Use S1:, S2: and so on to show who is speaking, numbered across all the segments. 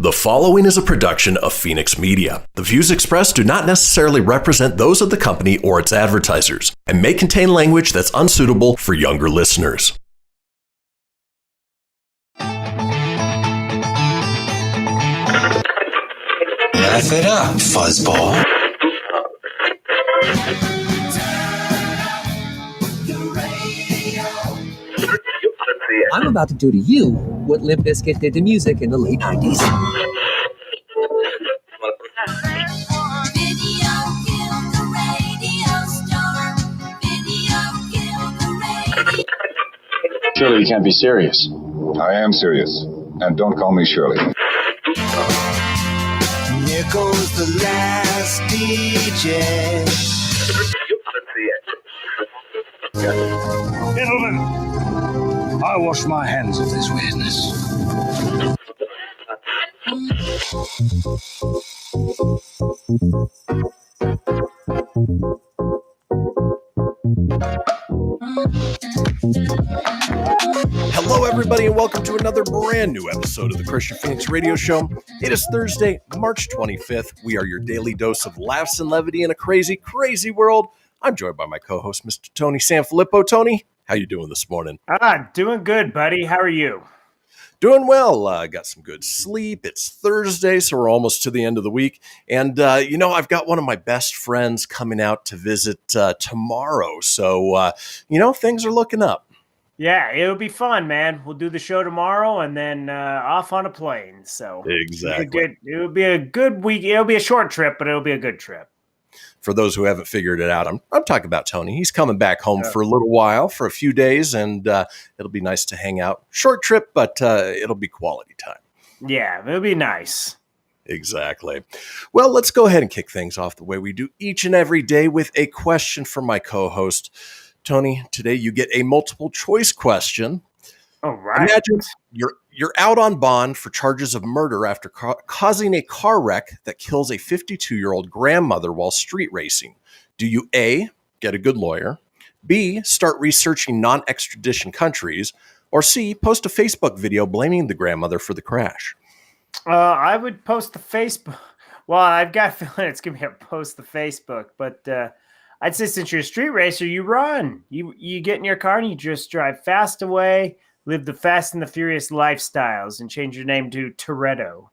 S1: The following is a production of Fenix Media. The views expressed do not necessarily represent those of the company or its advertisers and may contain language that's unsuitable for younger listeners.
S2: Laugh it up, fuzzball.
S3: I'm about to do to you what Limp Bizkit did to music in the late 90s.
S4: Surely you can't be serious.
S5: I am serious. And don't call me Shirley.
S2: Here goes the last DJ.
S4: Gentlemen, I wash my hands of this weirdness.
S1: Hello, everybody, and welcome to another brand new episode of the Kristian Fenix Radio Show. It is Thursday, March 25th. We are your daily dose of laughs and levity in a crazy, crazy world. I'm joined by my co-host, Mr. Tony Sanfilippo. Tony, how you doing this morning?
S6: Doing good, buddy. How are you?
S1: Doing well. Got some good sleep. It's Thursday, so we're almost to the end of the week. And, I've got one of my best friends coming out to visit tomorrow. So, things are looking up.
S6: Yeah, it'll be fun, man. We'll do the show tomorrow and then off on a plane. So
S1: exactly.
S6: It'll be a good week. It'll be a short trip, but it'll be a good trip.
S1: For those who haven't figured it out, I'm talking about Tony. He's coming back home for a little while, for a few days, and it'll be nice to hang out. Short trip, but it'll be quality time.
S6: Yeah, it'll be nice.
S1: Exactly. Well, let's go ahead and kick things off the way we do each and every day with a question from my co-host. Tony, today you get a multiple choice question.
S6: All right.
S1: Imagine you're out on bond for charges of murder after causing a car wreck that kills a 52-year-old grandmother while street racing. Do you A, get a good lawyer, B, start researching non-extradition countries, or C, post a Facebook video blaming the grandmother for the crash?
S6: I would post the Facebook. Well, I've got a feeling it's going to be a post the Facebook, but I'd say since you're a street racer, you run. You get in your car and you just drive fast away. Live the Fast and the Furious lifestyles and change your name to Toretto.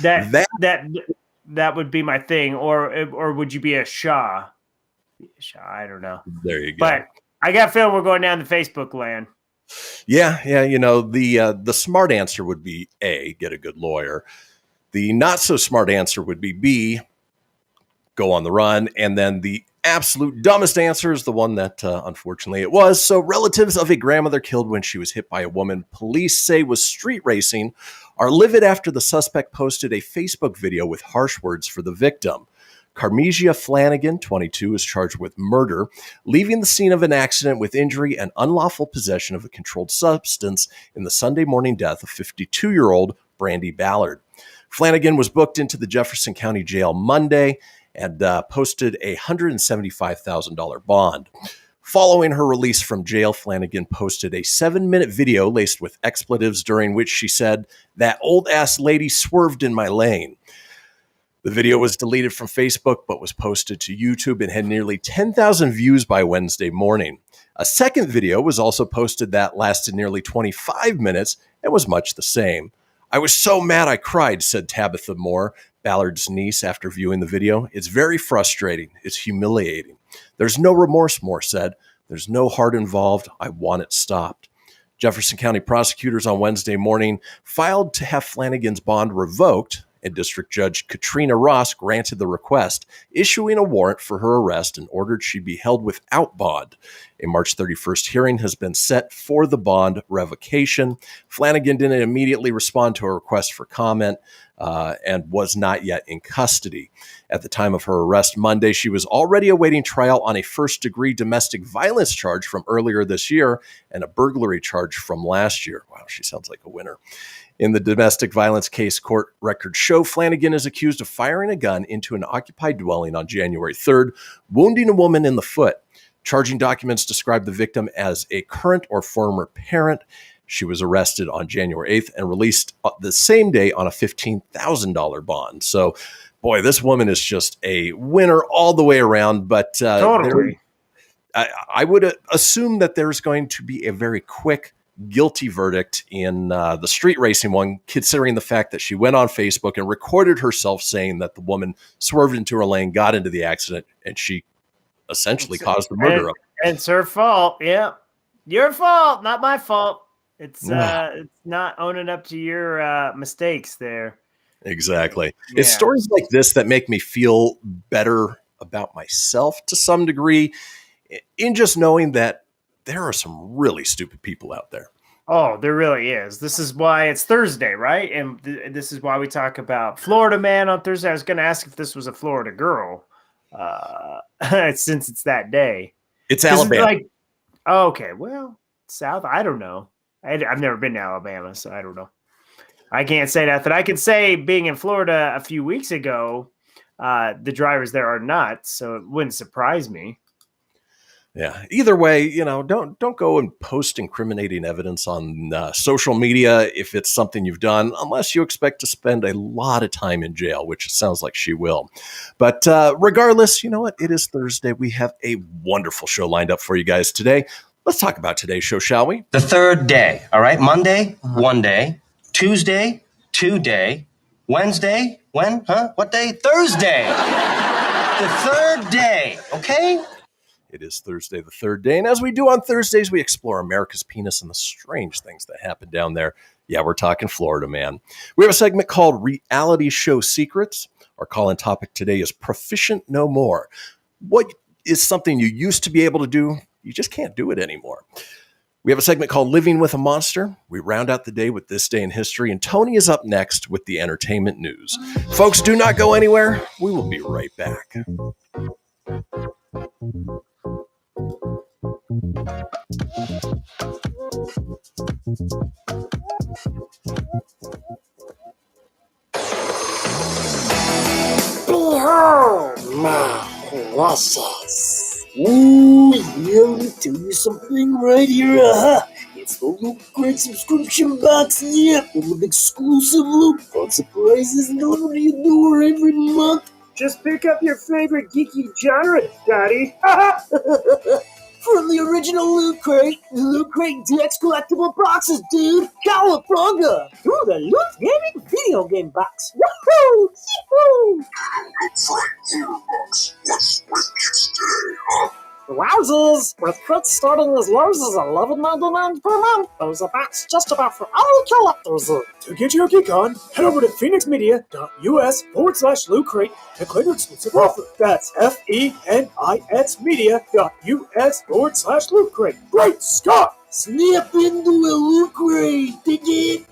S6: That would be my thing. Or would you be a Shaw? I don't know.
S1: There you go.
S6: But I got a feeling we're going down the Facebook land.
S1: Yeah. The smart answer would be A, get a good lawyer. The not so smart answer would be B, go on the run. And then the absolute dumbest answer is the one that unfortunately it was. So relatives of a grandmother killed when she was hit by a woman police say was street racing are livid after the suspect posted a Facebook video with harsh words for the victim. Carmesia Flanagan, 22, is charged with murder, leaving the scene of an accident with injury and unlawful possession of a controlled substance in the Sunday morning death of 52-year-old Brandy Ballard. Flanagan was booked into the Jefferson County Jail Monday and posted a $175,000 bond. Following her release from jail, Flanagan posted a 7-minute video laced with expletives during which she said, "That old-ass lady swerved in my lane." The video was deleted from Facebook but was posted to YouTube and had nearly 10,000 views by Wednesday morning. A second video was also posted that lasted nearly 25 minutes and was much the same. "I was so mad I cried," said Tabitha Moore, Ballard's niece, after viewing the video. "It's very frustrating. It's humiliating. There's no remorse," Moore said. "There's no heart involved. I want it stopped." Jefferson County prosecutors on Wednesday morning filed to have Flanagan's bond revoked, and District Judge Katrina Ross granted the request, issuing a warrant for her arrest and ordered she be held without bond. A March 31st hearing has been set for the bond revocation. Flanagan didn't immediately respond to a request for comment and was not yet in custody. At the time of her arrest Monday, she was already awaiting trial on a first-degree domestic violence charge from earlier this year and a burglary charge from last year. Wow, she sounds like a winner. In the domestic violence case, court records show Flanagan is accused of firing a gun into an occupied dwelling on January 3rd, wounding a woman in the foot. Charging documents describe the victim as a current or former parent She was arrested on January 8th and released the same day on a $15,000 bond. So, boy, this woman is just a winner all the way around. But
S6: Totally.
S1: I would assume that there's going to be a very quick guilty verdict in the street racing one, considering the fact that she went on Facebook and recorded herself saying that the woman swerved into her lane, got into the accident, and she essentially caused the murder.
S6: And it's her fault. Yeah. Your fault, not my fault. It's not owning up to your mistakes there.
S1: Exactly.
S6: Yeah.
S1: It's stories like this that make me feel better about myself to some degree, in just knowing that there are some really stupid people out there.
S6: Oh, there really is. This is why it's Thursday, right? And this is why we talk about Florida man on Thursday. I was going to ask if this was a Florida girl, since it's that day.
S1: It's Alabama.
S6: It's okay, well, South, I don't know. I've never been to Alabama, so I don't know. I can't say that. But I can say being in Florida a few weeks ago, the drivers there are nuts, so it wouldn't surprise me.
S1: Yeah. Either way, don't go and post incriminating evidence on social media if it's something you've done, unless you expect to spend a lot of time in jail, which it sounds like she will. But regardless, you know what? It is Thursday. We have a wonderful show lined up for you guys today. Let's talk about today's show, shall we?
S7: The third day, all right? Monday, 1 day. Tuesday, 2 day. Wednesday, when? Huh? What day? Thursday. The third day, okay?
S1: It is Thursday, the third day. And as we do on Thursdays, we explore America's penis and the strange things that happen down there. Yeah, we're talking Florida, man. We have a segment called Reality Show Secrets. Our call-in topic today is Proficient No More. What is something you used to be able to do? You just can't do it anymore. We have a segment called Living with a Monster. We round out the day with This Day in History, and Tony is up next with the entertainment news. Folks, do not go anywhere. We will be right back.
S8: Behold my process. Ooh, yeah, let me tell you something right here. It's the Loot Crate subscription box, yeah, full of exclusive loot, fun surprises delivered to your door every month. Just pick up your favorite geeky genre, Daddy. From the original Loot Crate, the Loot Crate Dex collectible boxes, dude. Cowabunga! Through the Loot Gaming video game box. Woohoo! Yee-hoo! Wowzers! With crits starting as low as $11.99 per month, there's a box just about for all collectors. To get your geek on, head over to phoenixmedia.us/Loot Crate to claim your exclusive offer. That's FENIXmedia.us/Loot Crate. Great Scott! Snap into a Loot Crate, dig it?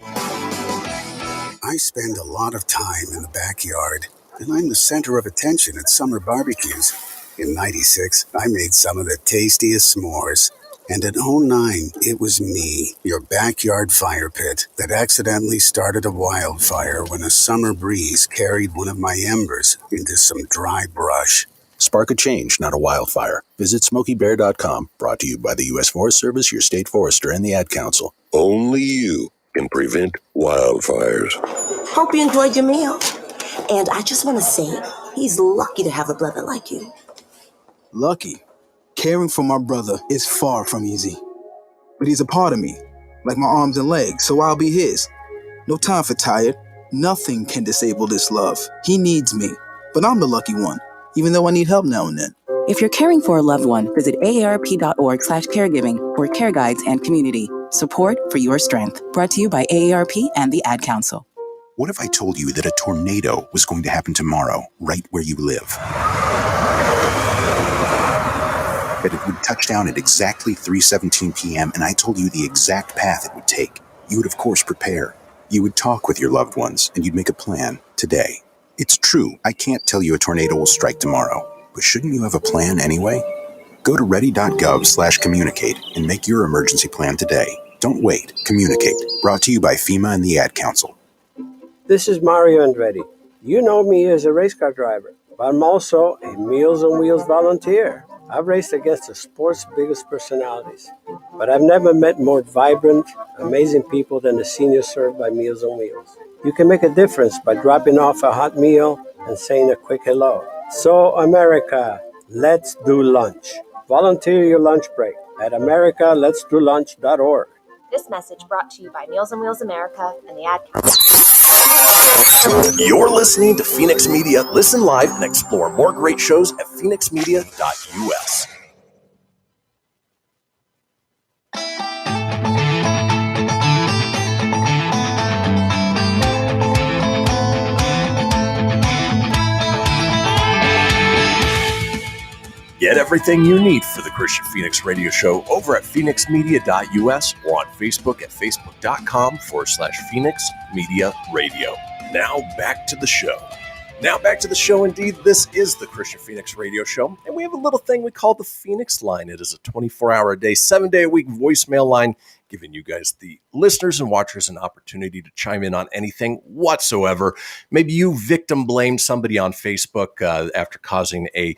S9: I spend a lot of time in the backyard, and I'm the center of attention at summer barbecues. In '96, I made some of the tastiest s'mores. And in '09, it was me, your backyard fire pit, that accidentally started a wildfire when a summer breeze carried one of my embers into some dry brush.
S10: Spark a change, not a wildfire. Visit SmokeyBear.com, brought to you by the U.S. Forest Service, your state forester, and the Ad Council.
S11: Only you can prevent wildfires.
S12: Hope you enjoyed your meal. And I just want to say, he's lucky to have a brother like you.
S13: Lucky? Caring for my brother is far from easy. But he's a part of me, like my arms and legs, so I'll be his. No time for tired. Nothing can disable this love. He needs me, but I'm the lucky one, even though I need help now and then.
S14: If you're caring for a loved one, visit aarp.org/caregiving for care guides and community. Support for your strength. Brought to you by AARP and the Ad Council.
S10: What if I told you that a tornado was going to happen tomorrow, right where you live? That it would touch down at exactly 3:17 p.m., and I told you the exact path it would take. You would, of course, prepare. You would talk with your loved ones, and you'd make a plan today. It's true, I can't tell you a tornado will strike tomorrow, but shouldn't you have a plan anyway? Go to ready.gov/communicate and make your emergency plan today. Don't wait. Communicate. Brought to you by FEMA and the Ad Council.
S15: This is Mario Andretti. You know me as a race car driver, but I'm also a Meals on Wheels volunteer. I've raced against the sport's biggest personalities, but I've never met more vibrant, amazing people than the seniors served by Meals on Wheels. You can make a difference by dropping off a hot meal and saying a quick hello. So, America, let's do lunch. Volunteer your lunch break at americaletsdolunch.org.
S16: This message brought to you by Meals on Wheels America and the Ad Council.
S1: You're listening to Fenix Media. Listen live and explore more great shows at phoenixmedia.us. Get everything you need for the Kristian Fenix radio show over at phoenixmedia.us or on Facebook at facebook.com/Fenix Media Radio. Now back to the show. Indeed. This is the Kristian Fenix radio show, and we have a little thing we call the Fenix Line. It is a 24-hour-a-day, 7-day-a-week voicemail line, giving you guys, the listeners and watchers, an opportunity to chime in on anything whatsoever. Maybe you victim blamed somebody on Facebook after causing a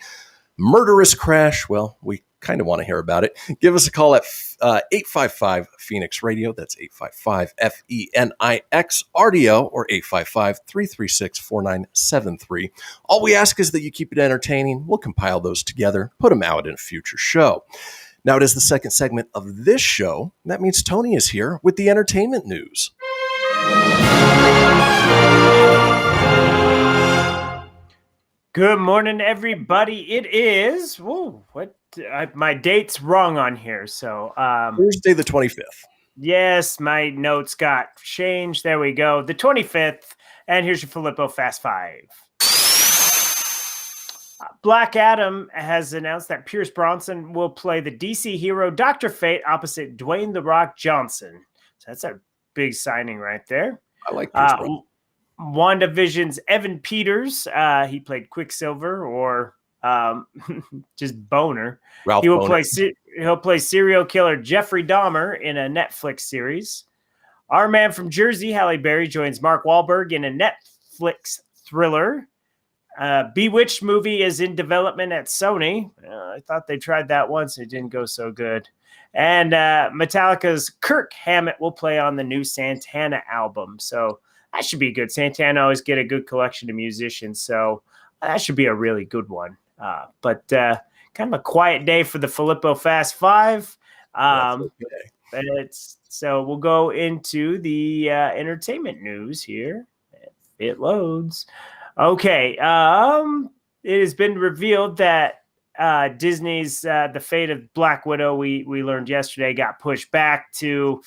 S1: murderous crash. Well, we kind of want to hear about it. Give us a call at 855-Fenix-Radio. That's 855-FENIX-RDO or 855-336-4973. All we ask is that you keep it entertaining. We'll compile those together, put them out in a future show. Now, it is the second segment of this show. That means Tony is here with the entertainment news.
S6: Good morning, everybody. It is my date's wrong on here. So
S1: Thursday the 25th.
S6: Yes, my notes got changed. There we go. The 25th. And here's your Filippo Fast 5. Black Adam has announced that Pierce Bronson will play the DC hero Dr. Fate opposite Dwayne "The Rock" Johnson. So that's a big signing right there.
S1: I like Pierce Bronson.
S6: WandaVision's Evan Peters, he played Quicksilver or just Boner.
S1: Ralph
S6: He will
S1: Boner.
S6: he'll play serial killer Jeffrey Dahmer in a Netflix series. Our man from Jersey, Halle Berry, joins Mark Wahlberg in a Netflix thriller. Bewitched movie is in development at Sony. I thought they tried that once. It didn't go so good. And Metallica's Kirk Hammett will play on the new Santana album. So that should be good. Santana always get a good collection of musicians, so that should be a really good one. But kind of a quiet day for the Filippo Fast 5. So we'll go into the entertainment news here. If it loads. Okay. It has been revealed that Disney's The Fate of Black Widow, we learned yesterday, got pushed back to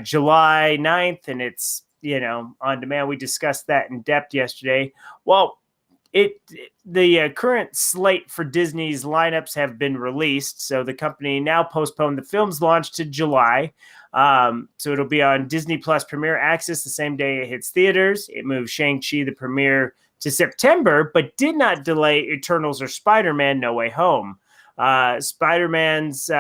S6: July 9th, and it's on demand. We discussed that in depth yesterday. Well, the current slate for Disney's lineups have been released, so the company now postponed the film's launch to July. So it'll be on Disney Plus Premier Access the same day it hits theaters. It moved Shang-Chi the premiere to September, but did not delay Eternals or Spider-Man No Way Home. Spider-Man's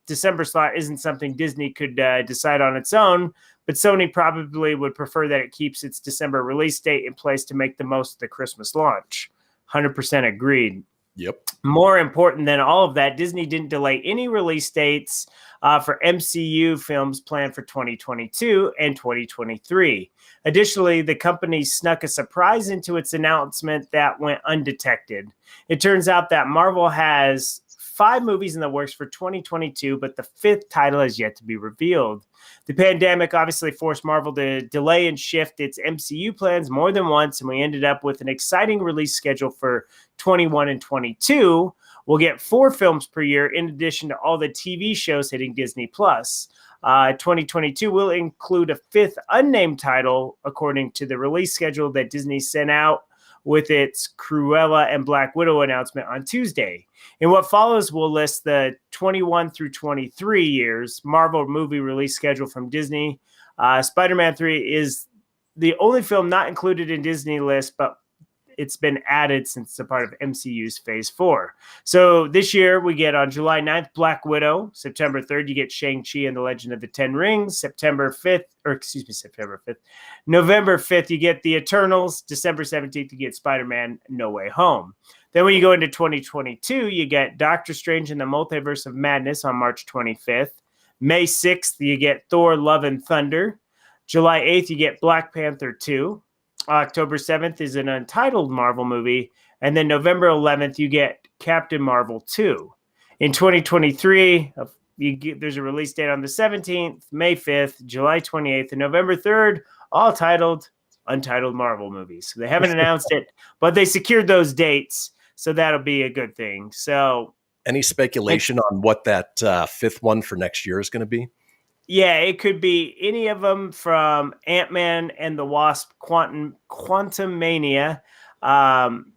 S6: December slot isn't something Disney could decide on its own, but Sony probably would prefer that it keeps its December release date in place to make the most of the Christmas launch. 100% agreed.
S1: Yep.
S6: More important than all of that, Disney didn't delay any release dates for MCU films planned for 2022 and 2023. Additionally, the company snuck a surprise into its announcement that went undetected. It turns out that Marvel has 5 movies in the works for 2022, but the 5th title has yet to be revealed. The pandemic obviously forced Marvel to delay and shift its MCU plans more than once, and we ended up with an exciting release schedule for 21 and 22. We'll get 4 films per year in addition to all the TV shows hitting Disney+. 2022 will include a 5th unnamed title, according to the release schedule that Disney sent out with its Cruella and Black Widow announcement on Tuesday. In what follows, we'll list the 21 through 23 years Marvel movie release schedule from Disney. Spider-Man 3 is the only film not included in Disney list, but it's been added since it's a part of MCU's Phase 4. So this year we get on July 9th, Black Widow. September 3rd, you get Shang-Chi and the Legend of the Ten Rings. September 5th. November 5th, you get the Eternals. December 17th, you get Spider-Man No Way Home. Then when you go into 2022, you get Doctor Strange in the Multiverse of Madness on March 25th. May 6th, you get Thor, Love and Thunder. July 8th, you get Black Panther 2. October 7th is an Untitled Marvel movie. And then November 11th, you get Captain Marvel 2. In 2023, there's a release date on the 17th, May 5th, July 28th, and November 3rd, all titled Untitled Marvel movies. So they haven't announced it, but they secured those dates. So that'll be a good thing. So,
S1: any speculation on what that fifth one for next year is going to be?
S6: Yeah, it could be any of them from Ant-Man and the Wasp, Quantumania.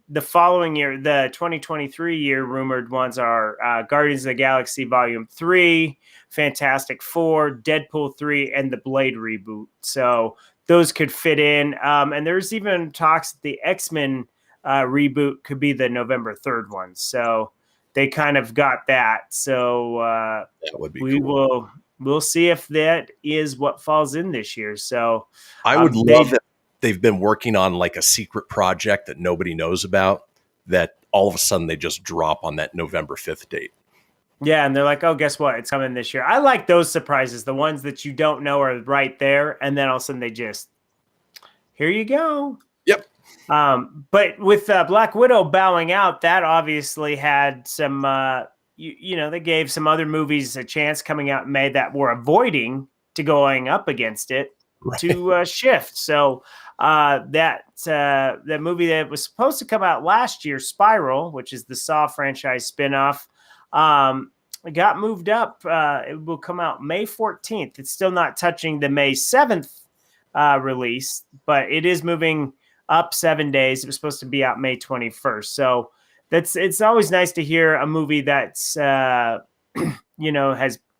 S6: The following year, the 2023 year, rumored ones are Guardians of the Galaxy Volume 3, Fantastic Four, Deadpool 3, and the Blade reboot. So those could fit in. And there's even talks that the X-Men reboot could be the November 3rd one. So they kind of got that. So
S1: that would be cool.
S6: We'll see if that is what falls in this year. So
S1: I would love that they've been working on like a secret project that nobody knows about, that all of a sudden they just drop on that November 5th date.
S6: Yeah, and they're like, oh, guess what? It's coming this year. I like those surprises, the ones that you don't know are right there, and then all of a sudden they just, here you go.
S1: Yep.
S6: But with Black Widow bowing out, that obviously had some, they gave some other movies a chance coming out in May that were avoiding to going up against it to shift. So that movie that was supposed to come out last year, Spiral, which is the Saw franchise spinoff, got moved up. It will come out May 14th. It's still not touching the May 7th release, but it is moving up 7 days. It was supposed to be out May 21st. So it's always nice to hear a movie that's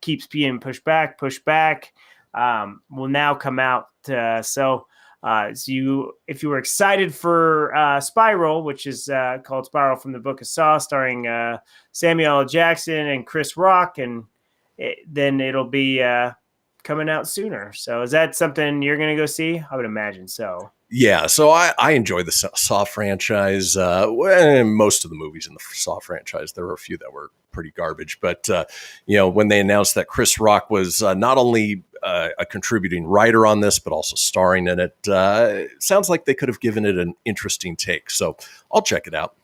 S6: keeps being pushed back, will now come out. So if you were excited for Spiral, which is called Spiral from the Book of Saw, starring Samuel L. Jackson and Chris Rock, and then it'll be coming out sooner. So is that something you're going to go see? I would imagine so.
S1: Yeah, so I enjoy the Saw franchise. Most of the movies in the Saw franchise, there were a few that were pretty garbage. But, when they announced that Chris Rock was not only a contributing writer on this, but also starring in it, it sounds like they could have given it an interesting take. So I'll check it out.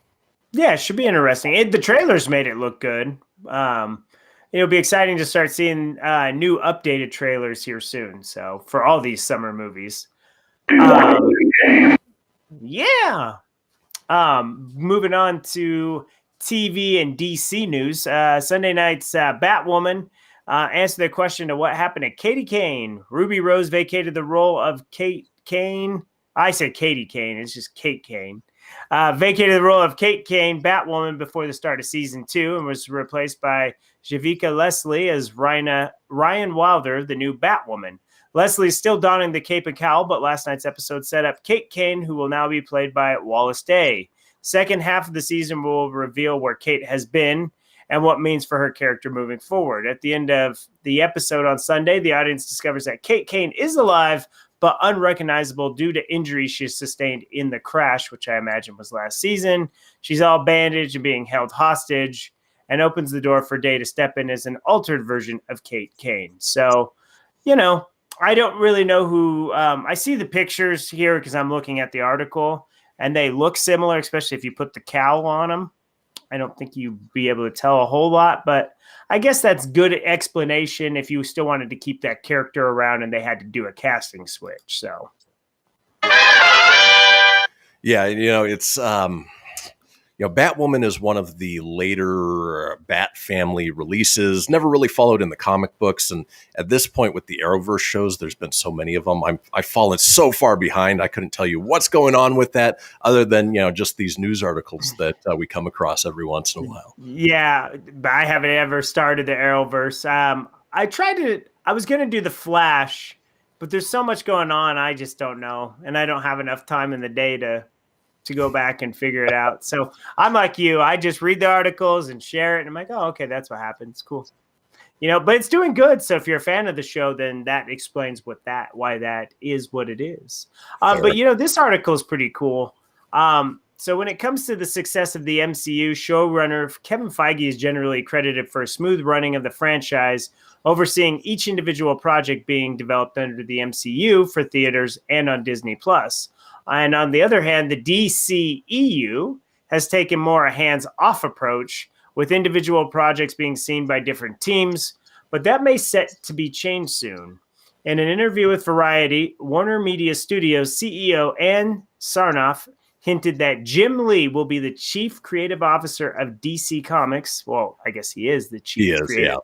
S6: Yeah, it should be interesting. The trailers made it look good. It'll be exciting to start seeing new updated trailers here soon. So for all these summer movies. Moving on to TV and DC news. Sunday night's Batwoman answered the question to what happened to Katie Kane. Ruby Rose vacated the role of Kate Kane. I said Katie Kane. It's just Kate Kane. Vacated the role of Kate Kane, Batwoman, before the start of season 2 and was replaced by Javicia Leslie as Ryan Wilder, the new Batwoman. Leslie is still donning the cape and cowl, but last night's episode set up Kate Kane, who will now be played by Wallace Day. Second half of the season will reveal where Kate has been and what it means for her character moving forward. At the end of the episode on Sunday, the audience discovers that Kate Kane is alive, but unrecognizable due to injuries she sustained in the crash, which I imagine was last season. She's all bandaged and being held hostage, and opens the door for Day to step in as an altered version of Kate Kane. So, I don't really know who. I see the pictures here because I'm looking at the article, and they look similar, especially if you put the cowl on them. I don't think you'd be able to tell a whole lot, but I guess that's good explanation if you still wanted to keep that character around and they had to do a casting switch. So,
S1: yeah, it's Batwoman is one of the later Bat family releases, never really followed in the comic books. And at this point with the Arrowverse shows, there's been so many of them. I've fallen so far behind. I couldn't tell you what's going on with that other than, just these news articles that we come across every once in a while.
S6: Yeah, I haven't ever started the Arrowverse. I was going to do the Flash, but there's so much going on. I just don't know. And I don't have enough time in the day to go back and figure it out. So I'm like you. I just read the articles and share it. And I'm like, oh, okay, that's what happens. Cool. But it's doing good. So if you're a fan of the show, then that explains why that is what it is. But this article is pretty cool. So when it comes to the success of the MCU, showrunner Kevin Feige is generally credited for a smooth running of the franchise, overseeing each individual project being developed under the MCU for theaters and on Disney+. And on the other hand, the DCEU has taken more a hands-off approach, with individual projects being seen by different teams, but that may set to be changed soon. In an interview with Variety, Warner Media Studios CEO Ann Sarnoff hinted that Jim Lee will be the chief creative officer of DC Comics. Well, I guess he is the chief creative.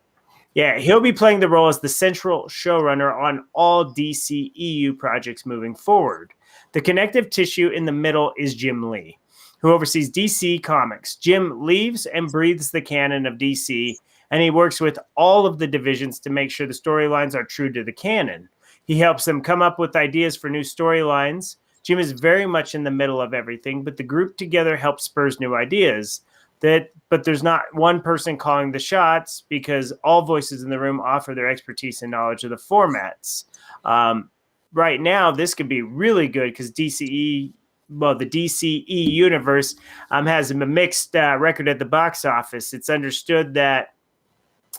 S6: Yeah, he'll be playing the role as the central showrunner on all DCEU projects moving forward. The connective tissue in the middle is Jim Lee, who oversees DC Comics. Jim lives and breathes the canon of DC, and he works with all of the divisions to make sure the storylines are true to the canon. He helps them come up with ideas for new storylines. Jim is very much in the middle of everything, but the group together helps spurs new ideas. But there's not one person calling the shots because all voices in the room offer their expertise and knowledge of the formats. Right now, this could be really good because the DCE universe has a mixed record at the box office. It's understood that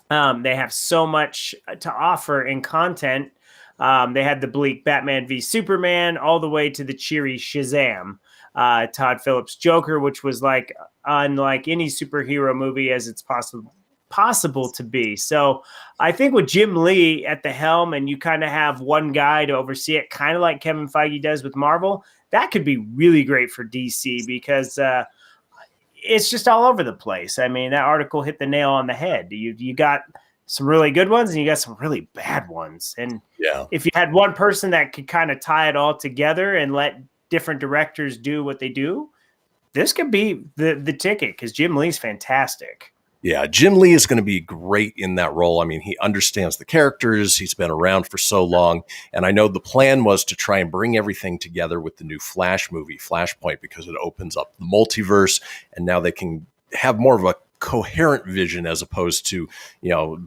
S6: they have so much to offer in content. They had the bleak Batman v Superman all the way to the cheery Shazam, Todd Phillips' Joker, which was like unlike any superhero movie as it's possible to be. So I think with Jim Lee at the helm and you kind of have one guy to oversee it, kind of like Kevin Feige does with Marvel, that could be really great for DC because it's just all over the place. I mean, that article hit the nail on the head. You got some really good ones and you got some really bad ones. And if you had one person that could kind of tie it all together and let different directors do what they do, this could be the ticket because Jim Lee's fantastic.
S1: Yeah, Jim Lee is going to be great in that role. I mean, he understands the characters. He's been around for so long. And I know the plan was to try and bring everything together with the new Flash movie, Flashpoint, because it opens up the multiverse. And now they can have more of a coherent vision as opposed to,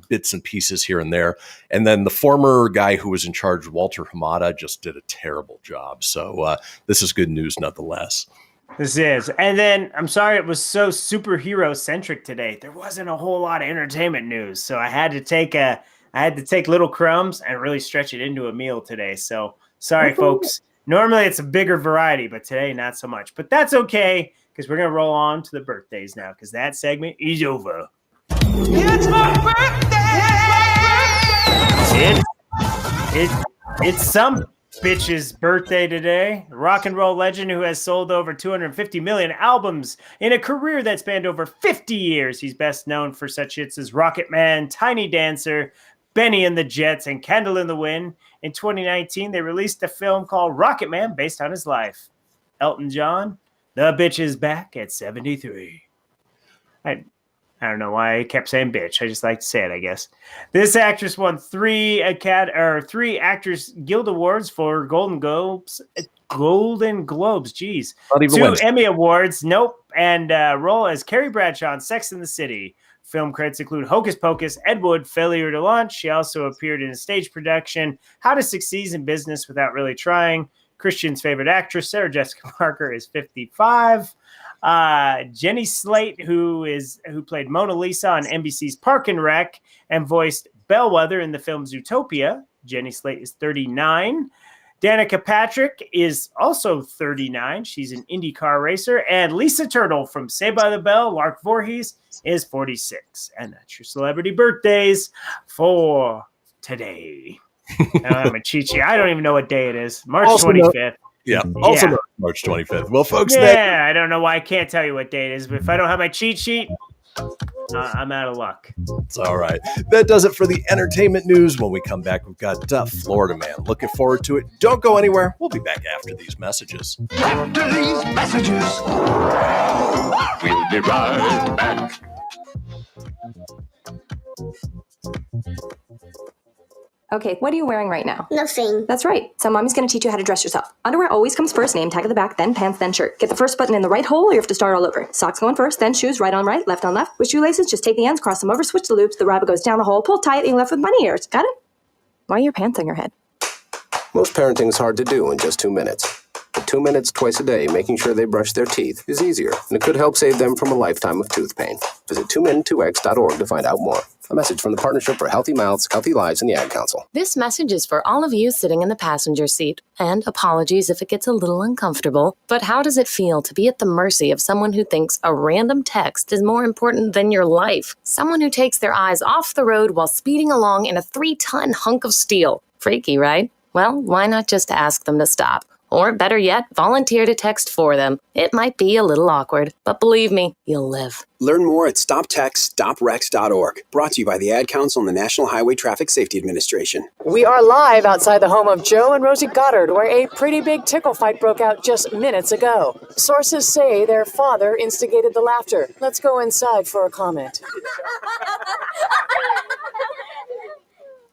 S1: bits and pieces here and there. And then the former guy who was in charge, Walter Hamada, just did a terrible job. So this is good news nonetheless.
S6: This is. And then I'm sorry it was so superhero centric today. There wasn't a whole lot of entertainment news. So I had to take little crumbs and really stretch it into a meal today. So sorry, folks. Normally it's a bigger variety, but today not so much. But that's okay, because we're going to roll on to the birthdays now, because that segment is over.
S2: It's my birthday!
S6: It's some bitch's birthday today. A rock and roll legend who has sold over 250 million albums in a career that spanned over 50 years. He's best known for such hits as Rocket Man, Tiny Dancer, Benny and the Jets, and Candle in the Wind. In 2019, they released a film called Rocket Man based on his life. Elton John, the bitch is back at 73. I don't know why I kept saying bitch. I just like to say it, I guess. This actress won 3 Actors Guild Awards for Golden Globes. Geez. 2 Emmy Awards. Nope. And role as Carrie Bradshaw on Sex and the City. Film credits include Hocus Pocus, Ed Wood, Failure to Launch. She also appeared in a stage production, How to Succeed in Business Without Really Trying. Christian's favorite actress, Sarah Jessica Parker, is 55. Jenny Slate, who played Mona Lisa on NBC's Park and Rec and voiced Bellwether in the film Zootopia. Jenny Slate is 39. Danica Patrick is also 39. She's an IndyCar racer. And Lisa Turtle from Saved by the Bell, Lark Voorhees, is 46. And that's your celebrity birthdays for today. I don't have my cheat sheet. I don't even know what day it is. March 25th.
S1: Also March 25th. Well, folks,
S6: I don't know why I can't tell you what day it is, but if I don't have my cheat sheet, I'm out of luck.
S1: It's all right. That does it for the entertainment news. When we come back, we've got Florida Man. Looking forward to it. Don't go anywhere. We'll be back after these messages.
S2: After these messages, we'll be right back.
S16: Okay, what are you wearing right now?
S17: Nothing.
S16: That's right. So mommy's going to teach you how to dress yourself. Underwear always comes first, name tag at the back, then pants, then shirt. Get the first button in the right hole or you have to start all over. Socks going first, then shoes, right on right, left on left. With shoelaces, just take the ends, cross them over, switch the loops, the rabbit goes down the hole, pull tight, and you're left with bunny ears. Got it? Why are your pants on your head?
S18: Most parenting is hard to do in just 2 minutes. But
S17: 2 minutes twice a day making sure they brush their teeth is easier, and it could help save them from a lifetime of tooth pain. Visit 2min2x.org to find out more. A message from the Partnership for Healthy Mouths, Healthy Lives, and the Ad Council.
S18: This message is for all of you sitting in the passenger seat. And apologies if it gets a little uncomfortable. But how does it feel to be at the mercy of someone who thinks a random text is more important than your life? Someone who takes their eyes off the road while speeding along in a 3-ton hunk of steel. Freaky, right? Well, why not just ask them to stop? Or better yet, volunteer to text for them. It might be a little awkward, but believe me, you'll live.
S19: Learn more at stoptextstoprex.org. Brought to you by the Ad Council and the National Highway Traffic Safety Administration.
S20: We are live outside the home of Joe and Rosie Goddard, where a pretty big tickle fight broke out just minutes ago. Sources say their father instigated the laughter. Let's go inside for a comment.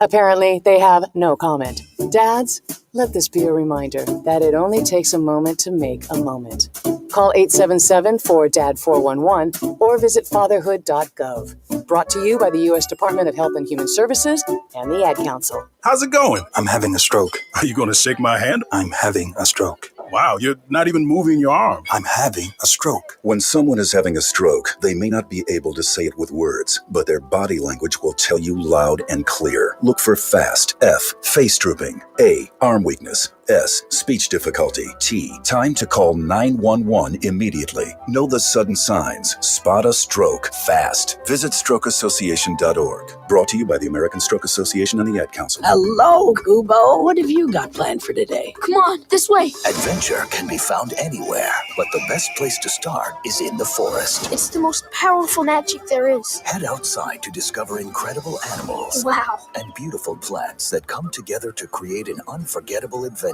S20: Apparently, they have no comment. Dads, let this be a reminder that it only takes a moment to make a moment. Call 877-4DAD-411 or visit fatherhood.gov. Brought to you by the U.S. Department of Health and Human Services and the Ad Council.
S21: How's it going?
S10: I'm having a stroke.
S21: Are you going to shake my hand?
S10: I'm having a stroke.
S21: Wow, you're not even moving your arm.
S10: I'm having a stroke.
S22: When someone is having a stroke, they may not be able to say it with words, but their body language will tell you loud and clear. Look for FAST. F, face drooping. A, arm weakness. S, speech difficulty. T, time to call 911 immediately. Know the sudden signs. Spot a stroke fast. Visit strokeassociation.org. Brought to you by the American Stroke Association and the Ad Council.
S23: Hello, Kubo. What have you got planned for today?
S24: Come on, this way.
S25: Adventure can be found anywhere, but the best place to start is in the forest.
S24: It's the most powerful magic there is.
S25: Head outside to discover incredible animals.
S24: Wow.
S25: And beautiful plants that come together to create an unforgettable adventure.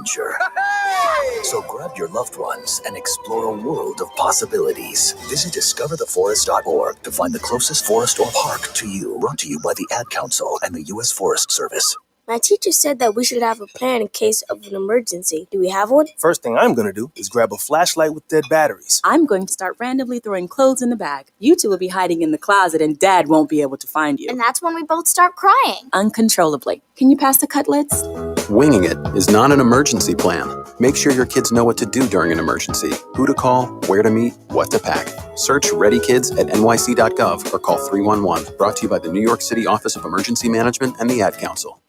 S25: So grab your loved ones and explore a world of possibilities. Visit discovertheforest.org to find the closest forest or park to you. Brought to you by the Ad Council and the U.S. Forest Service.
S24: My teacher said that we should have a plan in case of an emergency. Do we have one?
S26: First thing I'm going to do is grab a flashlight with dead batteries.
S27: I'm going to start randomly throwing clothes in the bag. You two will be hiding in the closet and Dad won't be able to find you.
S24: And that's when we both start crying.
S27: Uncontrollably. Can you pass the cutlets?
S28: Winging it is not an emergency plan. Make sure your kids know what to do during an emergency, who to call, where to meet, what to pack. Search Ready Kids at nyc.gov or call 311. Brought to you by the New York City Office of Emergency Management and the Ad Council.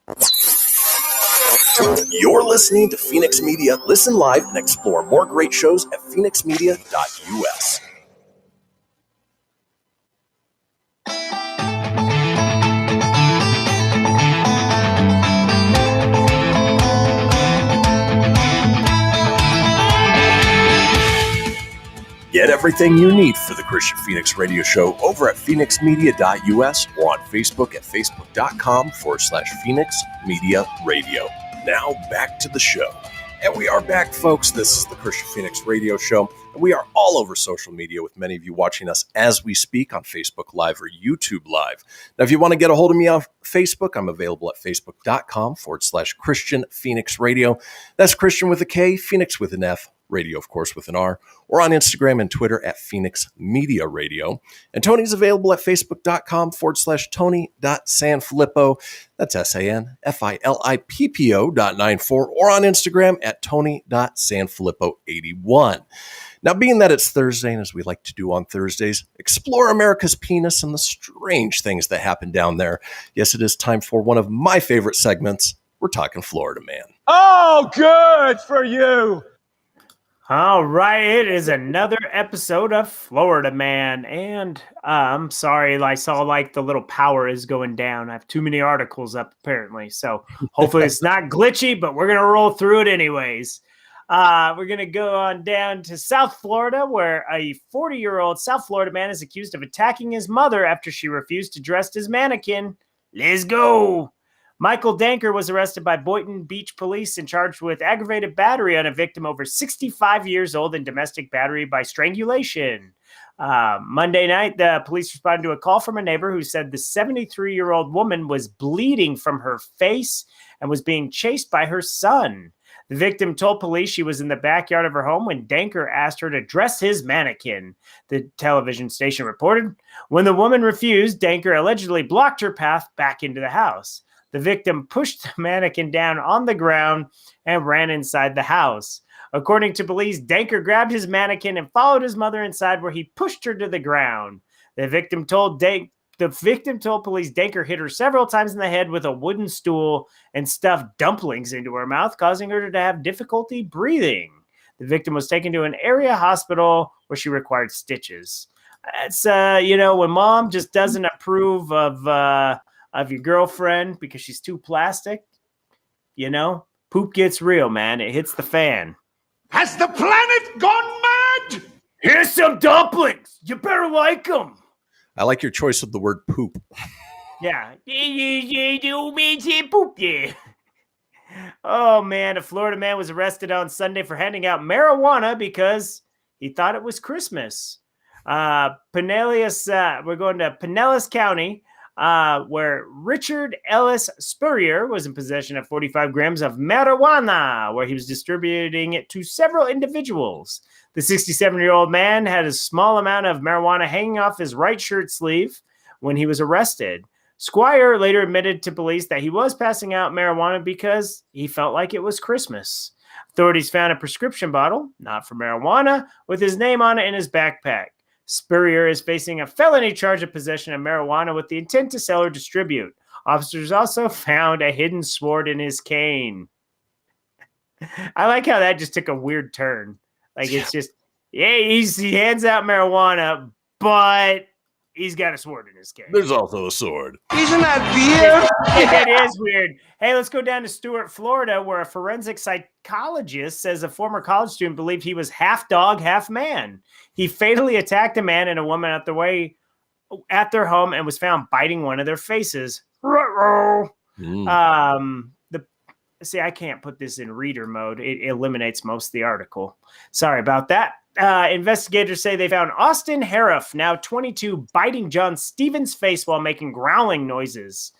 S1: You're listening to Fenix Media. Listen live and explore more great shows at phoenixmedia.us. Get everything you need for the Kristian Fenix radio show over at phoenixmedia.us or on Facebook at facebook.com/Fenix Media Radio. Now back to the show. And we are back, folks. This is the Kristian Fenix radio show. And we are all over social media with many of you watching us as we speak on Facebook Live or YouTube Live. Now, if you want to get a hold of me on Facebook, I'm available at facebook.com/Kristian Fenix Radio. That's Kristian with a K, Fenix with an F, radio, of course, with an R, or on Instagram and Twitter at Fenix Media Radio. And Tony's available at facebook.com/Tony.Sanfilippo. That's SANFILIPPO.94, or on Instagram at Tony.Sanfilippo81. Now, being that it's Thursday, and as we like to do on Thursdays, explore America's penis and the strange things that happen down there. Yes, it is time for one of my favorite segments. We're talking Florida Man.
S2: Oh, good for you.
S6: All right, it is another episode of Florida Man, and I'm sorry, I saw the little power is going down. I have too many articles up apparently, so hopefully it's not glitchy, but we're gonna roll through it anyways. We're gonna go on down to South Florida, where a 40-year-old South Florida man is accused of attacking his mother after she refused to dress as mannequin. Let's go. Michael Danker was arrested by Boynton Beach police and charged with aggravated battery on a victim over 65 years old and domestic battery by strangulation. Monday night, the police responded to a call from a neighbor who said the 73-year-old woman was bleeding from her face and was being chased by her son. The victim told police she was in the backyard of her home when Danker asked her to dress his mannequin, the television station reported. When the woman refused, Danker allegedly blocked her path back into the house. The victim pushed the mannequin down on the ground and ran inside the house. According to police, Danker grabbed his mannequin and followed his mother inside, where he pushed her to the ground. The victim told police Danker hit her several times in the head with a wooden stool and stuffed dumplings into her mouth, causing her to have difficulty breathing. The victim was taken to an area hospital where she required stitches. It's when mom just doesn't approve of your girlfriend because she's too plastic, poop gets real, man. It hits the fan.
S2: Has the planet gone mad?
S6: Here's some dumplings. You better like them.
S1: I like your choice of the word poop.
S6: Yeah. You mean poop, yeah. Oh, man. A Florida man was arrested on Sunday for handing out marijuana because he thought it was Christmas. We're going to Pinellas County, where Richard Ellis Spurrier was in possession of 45 grams of marijuana, where he was distributing it to several individuals. The 67-year-old man had a small amount of marijuana hanging off his right shirt sleeve when he was arrested. Squire later admitted to police that he was passing out marijuana because he felt like it was Christmas. Authorities found a prescription bottle, not for marijuana, with his name on it in his backpack. Spurrier is facing a felony charge of possession of marijuana with the intent to sell or distribute. Officers also found a hidden sword in his cane. I like how that just took a weird turn. Like, it's just, he hands out marijuana, but he's got a sword in his cane.
S1: There's also a sword.
S2: Isn't that weird?
S6: It is weird. Hey, let's go down to Stuart, Florida, where a forensic psychologist says a former college student believed he was half dog, half man. He fatally attacked a man and a woman at their home and was found biting one of their faces. I can't put this in reader mode. It eliminates most of the article. Sorry about that. Investigators say they found Austin Hariff, now 22, biting John Stevens' face while making growling noises.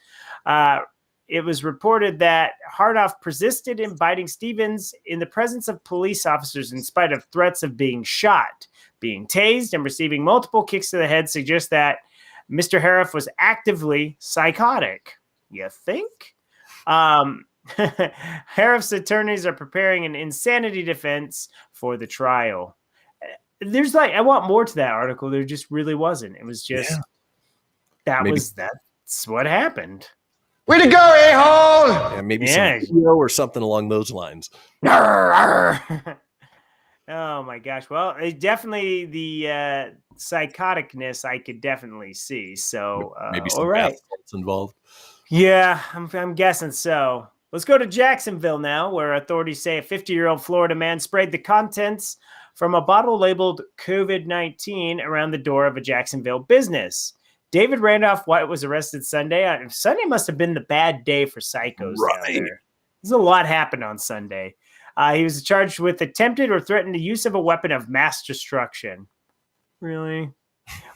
S6: It was reported that Hardoff persisted in biting Stevens in the presence of police officers in spite of threats of being shot. Being tased and receiving multiple kicks to the head suggests that Mr. Hariff was actively psychotic. You think? Hariff's attorneys are preparing an insanity defense for the trial. I want more to that article. There just really wasn't. It was just, that's what happened.
S2: Way to go, a-hole!
S1: Yeah, maybe some video or something along those lines.
S6: Oh my gosh. Well, definitely the psychoticness I could definitely see. So,
S1: maybe some
S6: all right.
S1: bath salts involved.
S6: Yeah, I'm guessing so. Let's go to Jacksonville now, where authorities say a 50-year-old Florida man sprayed the contents from a bottle labeled COVID-19 around the door of a Jacksonville business. David Randolph White was arrested Sunday. Sunday must have been the bad day for psychos down there. There's a lot happened on Sunday. He was charged with attempted or threatened use of a weapon of mass destruction. Really?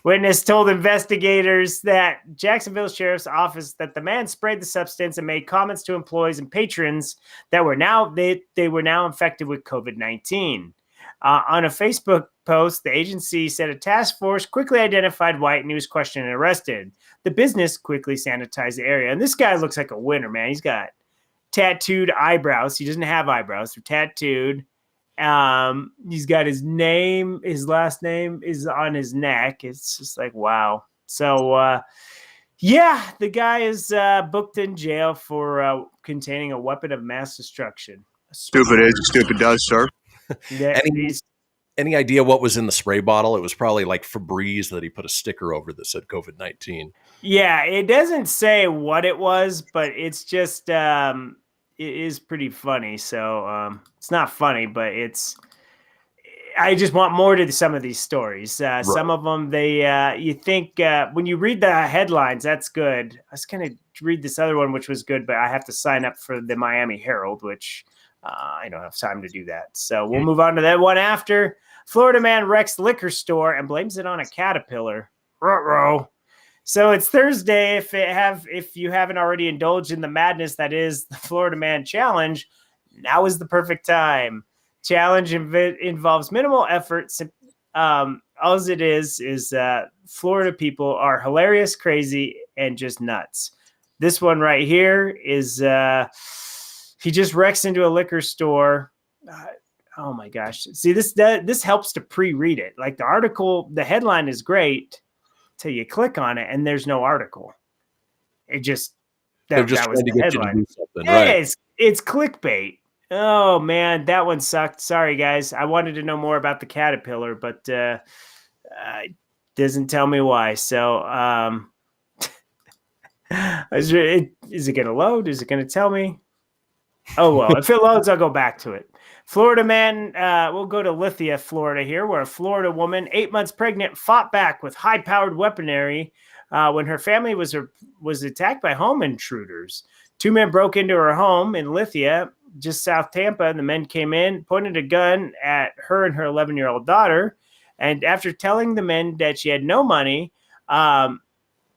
S6: Witness told investigators that Jacksonville Sheriff's Office that the man sprayed the substance and made comments to employees and patrons that were now they were now infected with COVID-19. On a Facebook post, the agency said a task force quickly identified White and he was questioned and arrested. The business quickly sanitized the area. And this guy looks like a winner, man. He's got tattooed eyebrows. He doesn't have eyebrows. They're tattooed. He's got his name. His last name is on his neck. It's just like, wow. So, the guy is booked in jail for containing a weapon of mass destruction.
S2: Stupid is, stupid does, sir.
S6: Yeah,
S1: any idea what was in the spray bottle? It was probably like Febreze that he put a sticker over that said COVID-19.
S6: Yeah, it doesn't say what it was, but it's just it is pretty funny. So it's not funny, but I just want more to some of these stories. Right. Some of them, you think when you read the headlines, that's good. I was going to read this other one, which was good, but I have to sign up for the Miami Herald, which I don't have time to do that. So we'll move on to that one after. Florida man wrecks liquor store and blames it on a caterpillar. Ruh-roh. So it's Thursday. If you haven't already indulged in the madness that is the Florida Man Challenge, now is the perfect time. Challenge involves minimal effort. All it is Florida people are hilarious, crazy, and just nuts. This one right here is he just wrecks into a liquor store. Oh my gosh. See, this helps to pre-read it. Like the article, the headline is great till you click on it and there's no article. It just,
S1: They're just trying to get you to do something, right?
S6: It's clickbait. Oh man, that one sucked. Sorry guys. I wanted to know more about the caterpillar, but it doesn't tell me why. So is it going to load? Is it going to tell me? Oh, well, if it loads, I'll go back to it. Florida man, we'll go to Lithia, Florida here, where a Florida woman, 8 months pregnant, fought back with high-powered weaponry when her family was attacked by home intruders. 2 men broke into her home in Lithia, just south Tampa, and the men came in, pointed a gun at her and her 11-year-old daughter, and after telling the men that she had no money,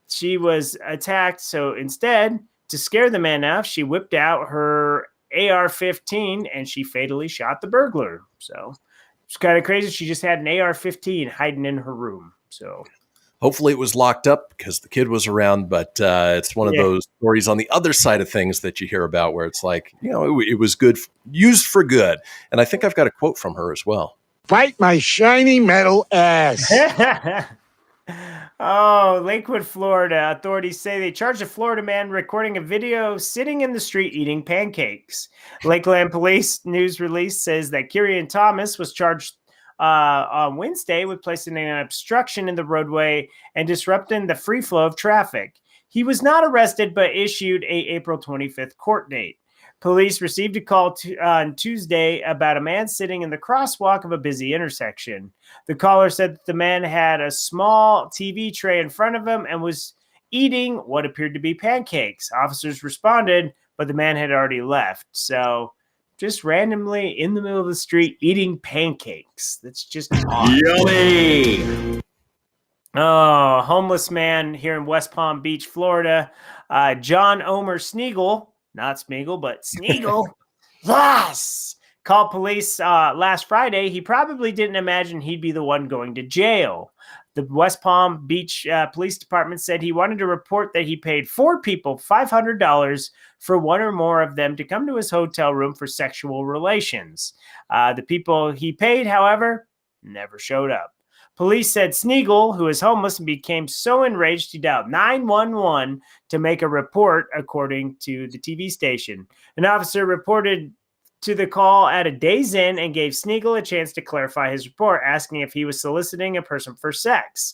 S6: she was attacked. So instead, to scare the man off, she whipped out her AR-15 and she fatally shot the burglar. So it's kind of crazy. She just had an AR-15 hiding in her room. So
S1: hopefully it was locked up because the kid was around, but it's one of those stories on the other side of things that you hear about where it's like, it was good, used for good. And I think I've got a quote from her as well.
S2: Fight my shiny metal ass.
S6: Oh, Lakewood, Florida. Authorities say they charged a Florida man recording a video sitting in the street eating pancakes. Lakeland Police news release says that Kyrian Thomas was charged on Wednesday with placing an obstruction in the roadway and disrupting the free flow of traffic. He was not arrested, but issued a April 25th court date. Police received a call on Tuesday about a man sitting in the crosswalk of a busy intersection. The caller said that the man had a small TV tray in front of him and was eating what appeared to be pancakes. Officers responded, but the man had already left. So just randomly in the middle of the street eating pancakes. That's just odd.
S3: Yummy!
S6: Oh, homeless man here in West Palm Beach, Florida. John Omer Sneagle. Not Smeagol, but Sneagle. Yes. Called police last Friday. He probably didn't imagine he'd be the one going to jail. The West Palm Beach Police Department said he wanted to report that he paid 4 people $500 for one or more of them to come to his hotel room for sexual relations. The people he paid, however, never showed up. Police said Sneagle, who is homeless and became so enraged he dialed 911 to make a report, according to the TV station. An officer reported to the call at a Days Inn and gave Sneagle a chance to clarify his report, asking if he was soliciting a person for sex.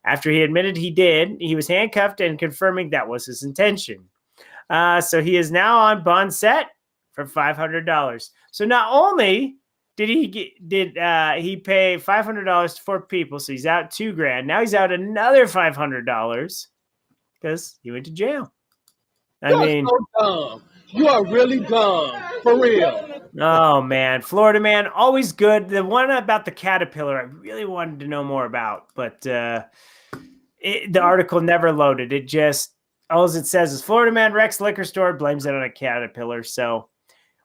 S6: After he admitted he did, he was handcuffed and confirming that was his intention. So he is now on bond set for $500. So not only did he pay $500 to 4 people, so he's out $2,000. Now he's out another $500 because he went to jail.
S3: So dumb. You are really dumb, for real.
S6: Oh man, Florida man, always good. The one about the caterpillar, I really wanted to know more about, but the article never loaded. It just all it says is Florida man wrecks liquor store, blames it on a caterpillar. So,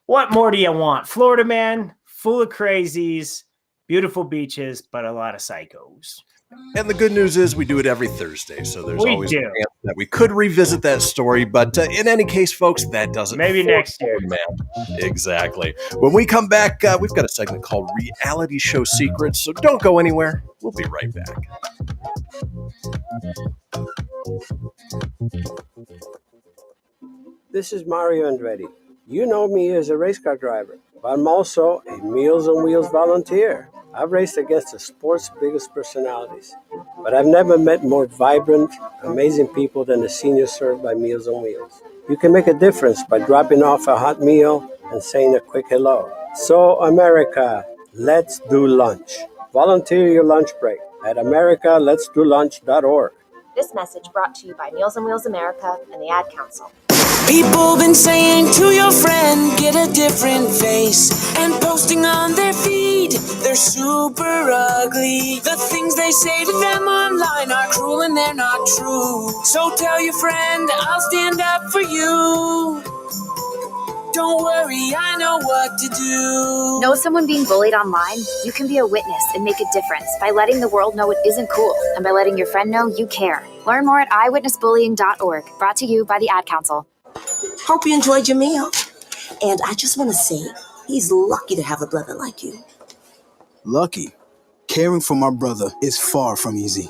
S6: what more do you want, Florida man? Full of crazies, beautiful beaches, but a lot of psychos.
S1: And the good news is we do it every Thursday, so there's always a
S6: do.
S1: chance that we could revisit that story. But in any case, folks, that doesn't.
S6: Maybe next year.
S1: Man. Exactly. When we come back, we've got a segment called Reality Show Secrets, so don't go anywhere. We'll be right back.
S15: This is Mario Andretti. You know me as a race car driver, but I'm also a Meals on Wheels volunteer. I've raced against the sport's biggest personalities, but I've never met more vibrant, amazing people than the seniors served by Meals on Wheels. You can make a difference by dropping off a hot meal and saying a quick hello. So, America, let's do lunch. Volunteer your lunch break at americaletsdolunch.org.
S4: This message brought to you by Meals on Wheels America and the Ad Council.
S5: People been saying to your friend, get a different face, and posting on their feed, they're super ugly. The things they say to them online are cruel and they're not true. So tell your friend, I'll stand up for you. Don't worry, I know what to do.
S4: Know someone being bullied online? You can be a witness and make a difference by letting the world know it isn't cool and by letting your friend know you care. Learn more at eyewitnessbullying.org. Brought to you by the Ad Council.
S23: Hope you enjoyed your meal. And I just want to say, he's lucky to have a brother like you.
S26: Lucky. Caring for my brother is far from easy.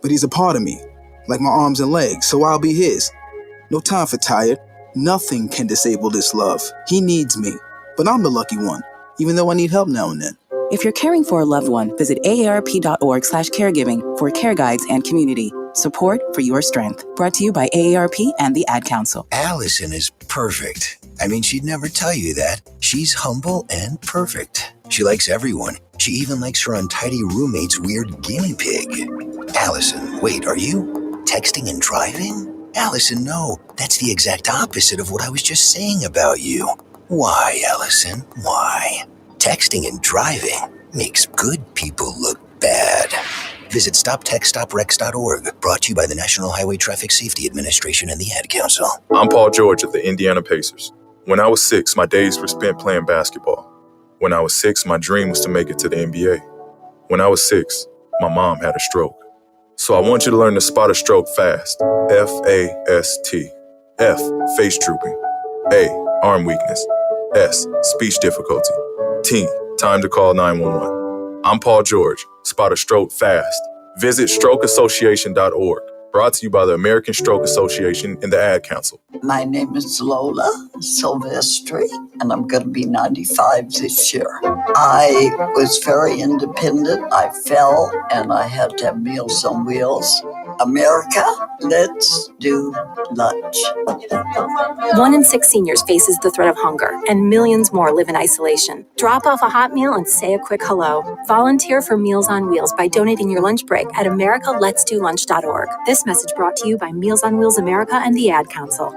S26: But he's a part of me, like my arms and legs, so I'll be his. No time for tired. Nothing can disable this love. He needs me, but I'm the lucky one, even though I need help now and then.
S20: If you're caring for a loved one, visit aarp.org/caregiving for care guides and community. Support for your strength. Brought to you by AARP and the Ad Council.
S25: Allison is perfect. I mean, she'd never tell you that. She's humble and perfect. She likes everyone. She even likes her untidy roommate's weird guinea pig. Allison, wait, are you texting and driving? Allison, no. That's the exact opposite of what I was just saying about you. Why, Allison? Why? Texting and driving makes good people look bad. Visit StopTextStopWrecks.org. Brought to you by the National Highway Traffic Safety Administration and the Ad Council.
S7: I'm Paul George of the Indiana Pacers. When I was 6, my days were spent playing basketball. When I was 6, my dream was to make it to the NBA. When I was 6, my mom had a stroke. So I want you to learn to spot a stroke fast. F-A-S-T. F, face drooping. A, arm weakness. S, speech difficulty. T, time to call 911. I'm Paul George. Spot a stroke fast. Visit strokeassociation.org. Brought to you by the American Stroke Association and the Ad Council.
S23: My name is Lola Silvestri, and I'm going to be 95 this year. I was very independent. I fell, and I had to have Meals on Wheels. America, let's do lunch.
S4: 1 in 6 seniors faces the threat of hunger, and millions more live in isolation. Drop off a hot meal and say a quick hello. Volunteer for Meals on Wheels by donating your lunch break at americaletsdolunch.org. This message brought to you by Meals on Wheels America and the Ad Council.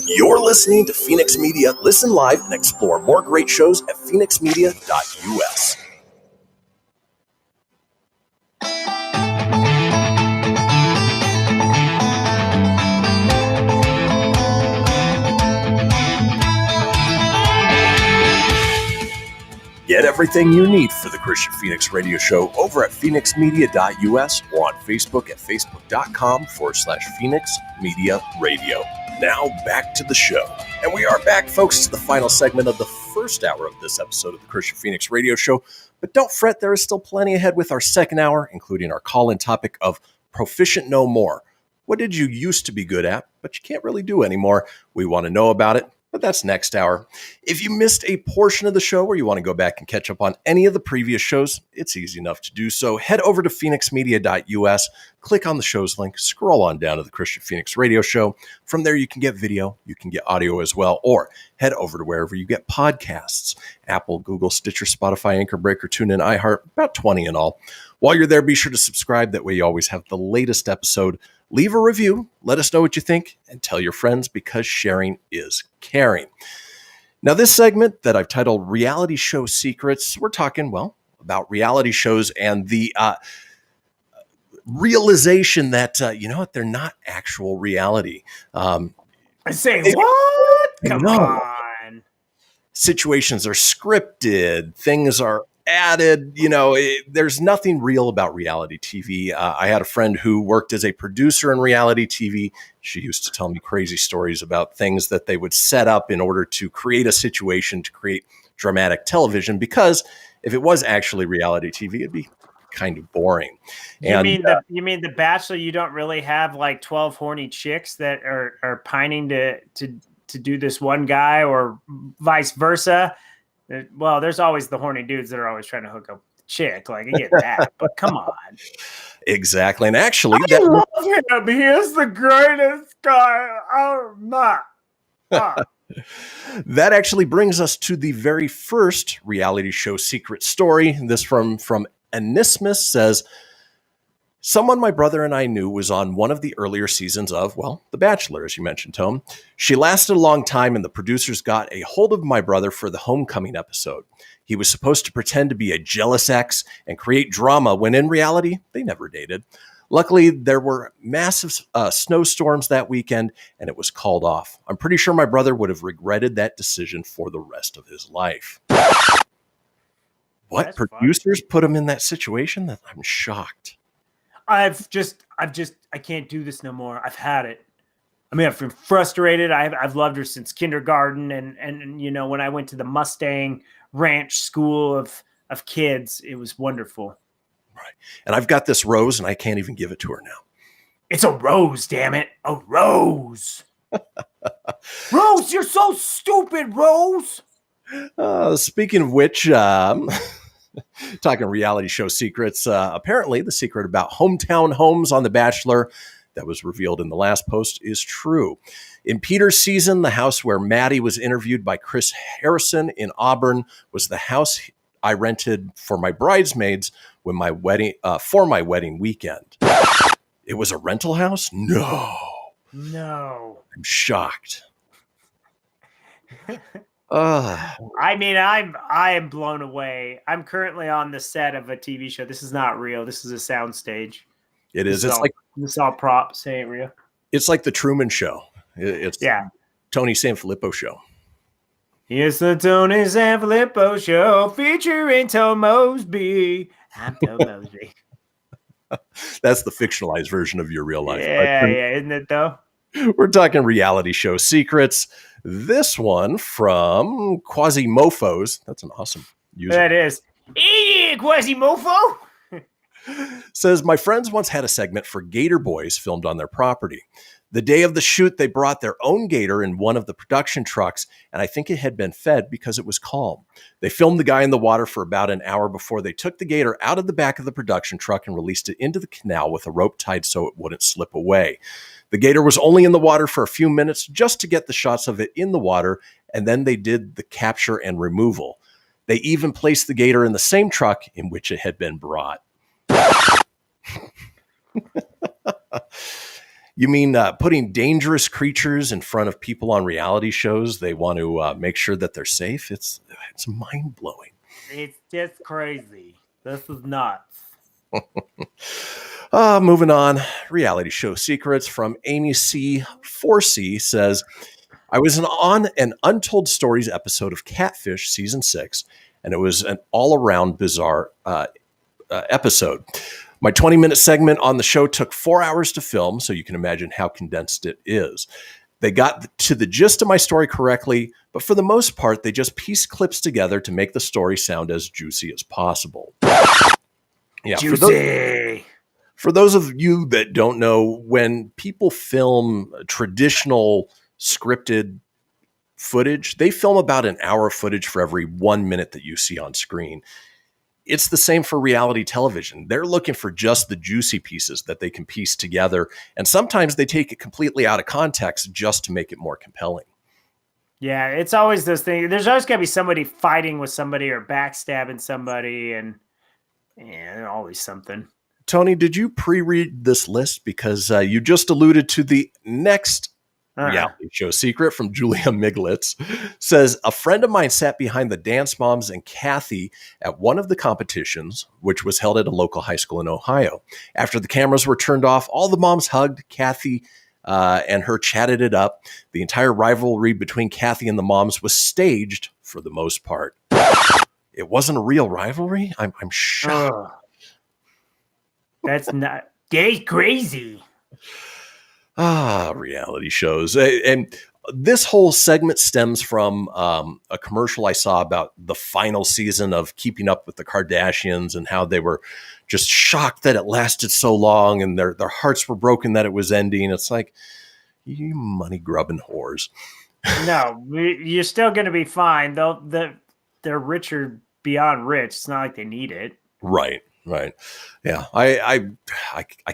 S1: You're listening to Fenix Media. Listen live and explore more great shows at phoenixmedia.us. Get everything you need for the Kristian Fenix radio show over at phoenixmedia.us or on Facebook at facebook.com/Fenix Media Radio. Now back to the show. And we are back, folks, to the final segment of the first hour of this episode of the Kristian Fenix radio show. But don't fret, there is still plenty ahead with our second hour, including our call-in topic of Proficient No More. What did you used to be good at, but you can't really do anymore? We want to know about it. But that's next hour. If you missed a portion of the show or you want to go back and catch up on any of the previous shows, it's easy enough to do so. Head over to phoenixmedia.us, click on the show's link, scroll on down to the Kristian Fenix radio show. From there, you can get video, you can get audio as well, or head over to wherever you get podcasts. Apple, Google, Stitcher, Spotify, Anchor Breaker, TuneIn, iHeart, about 20 in all. While you're there, be sure to subscribe. That way you always have the latest episode. Leave a review, let us know what you think, and tell your friends because sharing is caring. Now, this segment that I've titled Reality Show Secrets, we're talking, well, about reality shows and the realization that, you know what, they're not actual reality.
S6: I say, what? Come on.
S1: Situations are scripted, things are added, you know, there's nothing real about reality TV. I had a friend who worked as a producer in reality TV. She used to tell me crazy stories about things that they would set up in order to create a situation, to create dramatic television, because if it was actually reality TV, it'd be kind of boring.
S6: You mean the Bachelor? You don't really have like 12 horny chicks that are pining to do this one guy, or vice versa. Well, there's always the horny dudes that are always trying to hook up with the chick. Like, I get that, but come on.
S1: Exactly. And actually,
S6: I love him. He is the greatest guy. Oh, my.
S1: That actually brings us to the very first reality show secret story. This from Anismus says, someone my brother and I knew was on one of the earlier seasons of, well, The Bachelor, as you mentioned, Tom. She lasted a long time, and the producers got a hold of my brother for the homecoming episode. He was supposed to pretend to be a jealous ex and create drama when in reality, they never dated. Luckily, there were massive snowstorms that weekend, and it was called off. I'm pretty sure my brother would have regretted that decision for the rest of his life. What?
S6: That's
S1: Producers put him in that situation? That I'm shocked.
S6: I can't do this no more. I've had it. I mean, I've been frustrated. I've loved her since kindergarten, and you know, when I went to the Mustang Ranch School of kids, it was wonderful.
S1: Right. And I've got this rose, and I can't even give it to her now.
S6: It's a rose, damn it. A rose. Rose, you're so stupid, Rose.
S1: Speaking of which, talking reality show secrets, apparently the secret about hometown homes on The Bachelor that was revealed in the last post is true. In Peter's season, the house where Maddie was interviewed by Chris Harrison in Auburn was the house I rented for my bridesmaids when my wedding for my wedding weekend. It was a rental house? No. I'm shocked.
S6: I mean, I am blown away. I'm currently on the set of a TV show. This is not real. This is a soundstage.
S1: It is.
S6: This is all props. Ain't real.
S1: It's like the Truman Show. It's Tony Sanfilippo show.
S6: It's the Tony Sanfilippo show featuring Tom Mosby. I'm Tom Mosby.
S1: That's the fictionalized version of your real life.
S6: Yeah, isn't it though?
S1: We're talking reality show secrets. This one from Quasimofos. That's an awesome user.
S6: That is. Hey, Quasimofo.
S1: Says, my friends once had a segment for Gator Boys filmed on their property. The day of the shoot, they brought their own gator in one of the production trucks, and I think it had been fed because it was calm. They filmed the guy in the water for about an hour before they took the gator out of the back of the production truck and released it into the canal with a rope tied so it wouldn't slip away. The gator was only in the water for a few minutes just to get the shots of it in the water, and then they did the capture and removal. They even placed the gator in the same truck in which it had been brought. You mean putting dangerous creatures in front of people on reality shows? They want to make sure that they're safe. It's mind-blowing.
S6: It's just crazy. This is nuts.
S1: Moving on. Reality show secrets from Amy C. 4C says, I was on an Untold Stories episode of Catfish season 6, and it was an all-around bizarre episode. My 20-minute segment on the show took 4 hours to film, so you can imagine how condensed it is. They got to the gist of my story correctly, but for the most part, they just pieced clips together to make the story sound as juicy as possible. Yeah,
S6: juicy.
S1: For those of you that don't know, when people film traditional scripted footage, they film about an hour of footage for every 1 minute that you see on screen. It's the same for reality television. They're looking for just the juicy pieces that they can piece together. And sometimes they take it completely out of context just to make it more compelling.
S6: Yeah, it's always those things. There's always got to be somebody fighting with somebody or backstabbing somebody. And always something.
S1: Tony, did you pre-read this list? Because you just alluded to the next reality show secret from Julia Miglitz. Says, a friend of mine sat behind the Dance Moms and Kathy at one of the competitions, which was held at a local high school in Ohio. After the cameras were turned off, all the moms hugged Kathy and her chatted it up. The entire rivalry between Kathy and the moms was staged for the most part. It wasn't a real rivalry? I'm shocked.
S6: That's not gay crazy.
S1: Reality shows. And this whole segment stems from a commercial I saw about the final season of Keeping Up with the Kardashians and how they were just shocked that it lasted so long and their hearts were broken that it was ending. It's like, you money grubbing whores.
S6: No, you're still going to be fine. They're richer beyond rich. It's not like they need it.
S1: Right. Yeah. I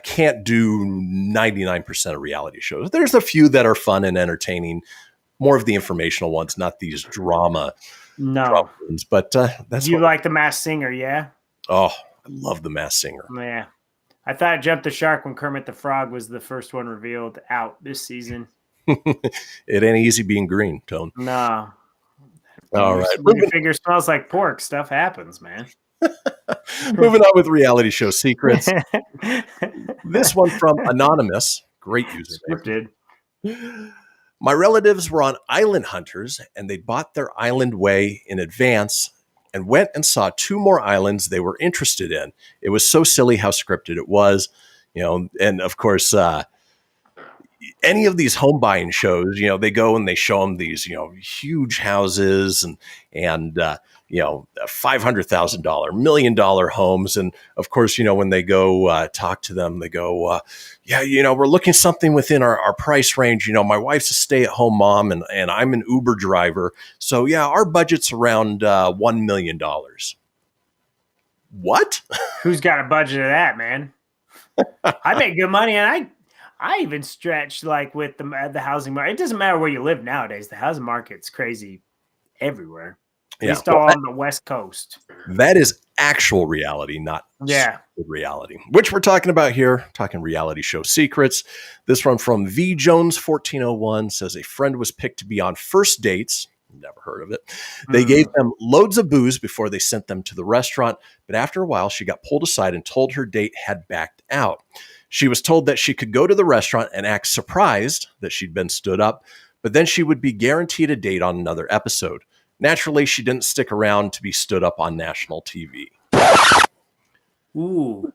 S1: can't do 99% of reality shows. There's a few that are fun and entertaining, more of the informational ones, not these drama.
S6: No.
S1: Ones, but that's
S6: you like The Masked Singer, yeah?
S1: Oh, I love The Masked Singer.
S6: Yeah. I thought I jumped the shark when Kermit the Frog was the first one revealed out this season.
S1: It ain't easy being green, Tone.
S6: No.
S1: All right.
S6: When your finger smells like pork, stuff happens, man.
S1: Moving on with reality show secrets. This one from Anonymous. Great username.
S6: Scripted.
S1: My relatives were on island hunters, and they bought their island way in advance and went and saw 2 more islands they were interested in. It was so silly how scripted it was, and of course, any of these home buying shows, they go and they show them these, huge houses and $500,000, $1 million homes. And of course, when they go talk to them, they go, we're looking something within our price range. My wife's a stay-at-home mom and I'm an Uber driver. So yeah, our budget's around $1 million. What?
S6: Who's got a budget of that, man? I make good money, and I even stretch like with the housing market. It doesn't matter where you live nowadays. The housing market's crazy everywhere. At least all on the West Coast.
S1: That is actual reality, not reality, which we're talking about here, talking reality show secrets. This one from V Jones 1401 says a friend was picked to be on first dates. Never heard of it. They gave them loads of booze before they sent them to the restaurant, but after a while she got pulled aside and told her date had backed out. She was told that she could go to the restaurant and act surprised that she'd been stood up, but then she would be guaranteed a date on another episode. Naturally, she didn't stick around to be stood up on national TV.
S6: Ooh.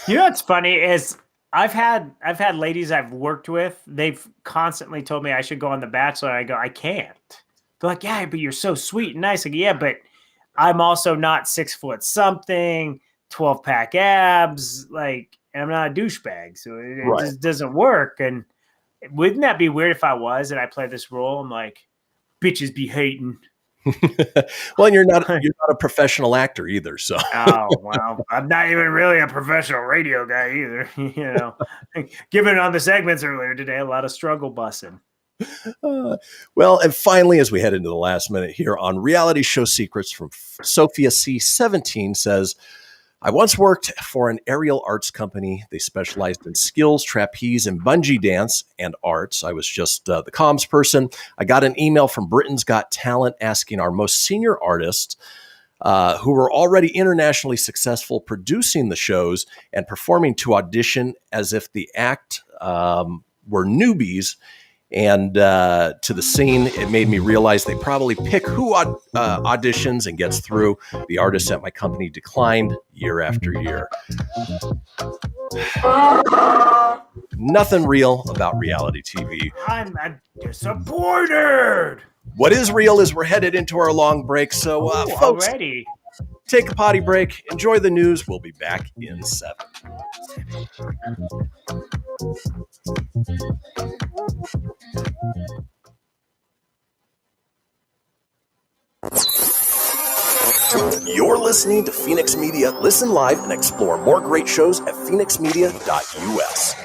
S6: What's funny is I've had ladies I've worked with, they've constantly told me I should go on The Bachelor. I go, I can't. They're like, yeah, but you're so sweet and nice. I go, yeah, but I'm also not 6 foot something, 12-pack abs, and I'm not a douchebag. So it just doesn't work. And wouldn't that be weird if I was and I played this role? I'm like, bitches be hating.
S1: Well, and you're not a professional actor either, so.
S6: Oh, well, I'm not even really a professional radio guy either. Given on the segments earlier today, a lot of struggle bussing.
S1: Well, and finally, as we head into the last minute here on reality show secrets from Sophia C17 says, I once worked for an aerial arts company. They specialized in skills, trapeze, and bungee dance and arts. I was just the comms person. I got an email from Britain's Got Talent asking our most senior artists who were already internationally successful producing the shows and performing to audition as if the act were newbies. And to the scene, it made me realize they probably pick who auditions and gets through. The artists at my company declined year after year. Nothing real about reality TV.
S6: I'm disappointed.
S1: What is real is we're headed into our long break. So, folks,
S6: already
S1: take a potty break. Enjoy the news. We'll be back in 7. You're listening to Fenix Media. Listen live and explore more great shows at phoenixmedia.us.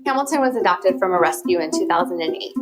S8: Hamilton was adopted from a rescue in 2008.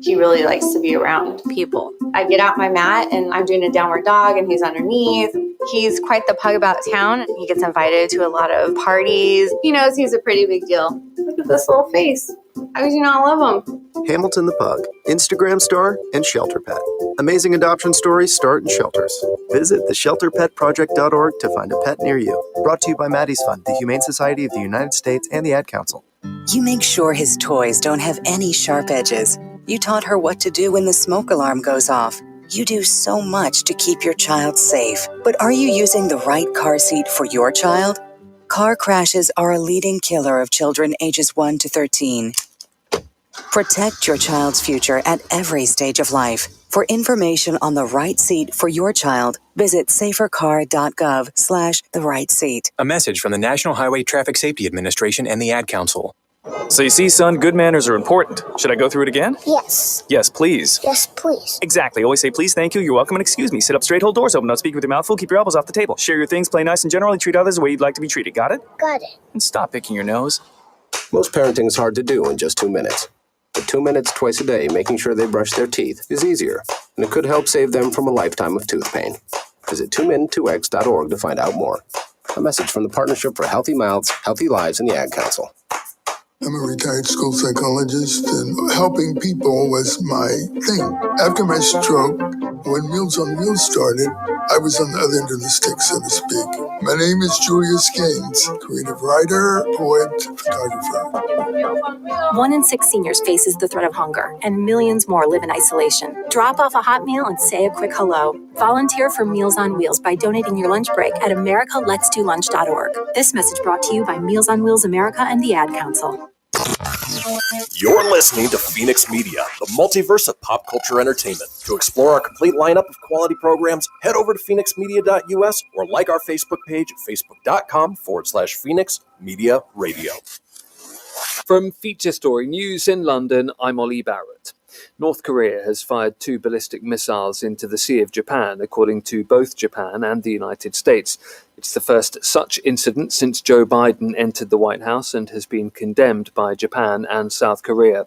S8: He really likes to be around people. I get out my mat and I'm doing a downward dog and he's underneath. He's quite the pug about town. He gets invited to a lot of parties. He knows he's a pretty big deal. Look at this little face. How could you not love him?
S9: Hamilton the Pug, Instagram star and shelter pet. Amazing adoption stories start in shelters. Visit theshelterpetproject.org to find a pet near you. Brought to you by Maddie's Fund, the Humane Society of the United States, and the Ad Council.
S11: You make sure his toys don't have any sharp edges. You taught her what to do when the smoke alarm goes off. You do so much to keep your child safe. But are you using the right car seat for your child? Car crashes are a leading killer of children ages 1 to 13. Protect your child's future at every stage of life. For information on the right seat for your child, visit safercar.gov/the-right-seat.
S19: A message from the National Highway Traffic Safety Administration and the Ad Council. So you see, son, good manners are important. Should I go through it again?
S24: Yes.
S19: Yes, please.
S24: Yes, please.
S19: Exactly. Always say please, thank you, you're welcome, and excuse me. Sit up straight, hold doors open, don't speak with your mouth full, keep your elbows off the table. Share your things, play nice, and generally treat others the way you'd like to be treated. Got it?
S24: Got it.
S19: And stop picking your nose.
S12: Most parenting is hard to do in just 2 minutes. But 2 minutes twice a day making sure they brush their teeth is easier, and it could help save them from a lifetime of tooth pain. Visit 2min2x.org to find out more. A message from the Partnership for Healthy Mouths, Healthy Lives, and the Ad Council.
S13: I'm a retired school psychologist, and helping people was my thing. After my stroke, When Meals on Wheels started, I was on the other end of the stick, so to speak. My name is Julius Gaines, creative writer, poet, photographer.
S4: 1 in 6 seniors faces the threat of hunger, and millions more live in isolation. Drop off a hot meal and say a quick hello. Volunteer for Meals on Wheels by donating your lunch break at americaletsdolunch.org. This message brought to you by Meals on Wheels America and the Ad Council.
S1: You're listening to Fenix Media, the multiverse of pop culture entertainment. To explore our complete lineup of quality programs, head over to phoenixmedia.us or like our Facebook page at facebook.com/Fenix Media Radio.
S10: From Feature Story News in London, I'm Ollie Barrett. North Korea has fired 2 ballistic missiles into the Sea of Japan, according to both Japan and the United States. It's the first such incident since Joe Biden entered the White House and has been condemned by Japan and South Korea.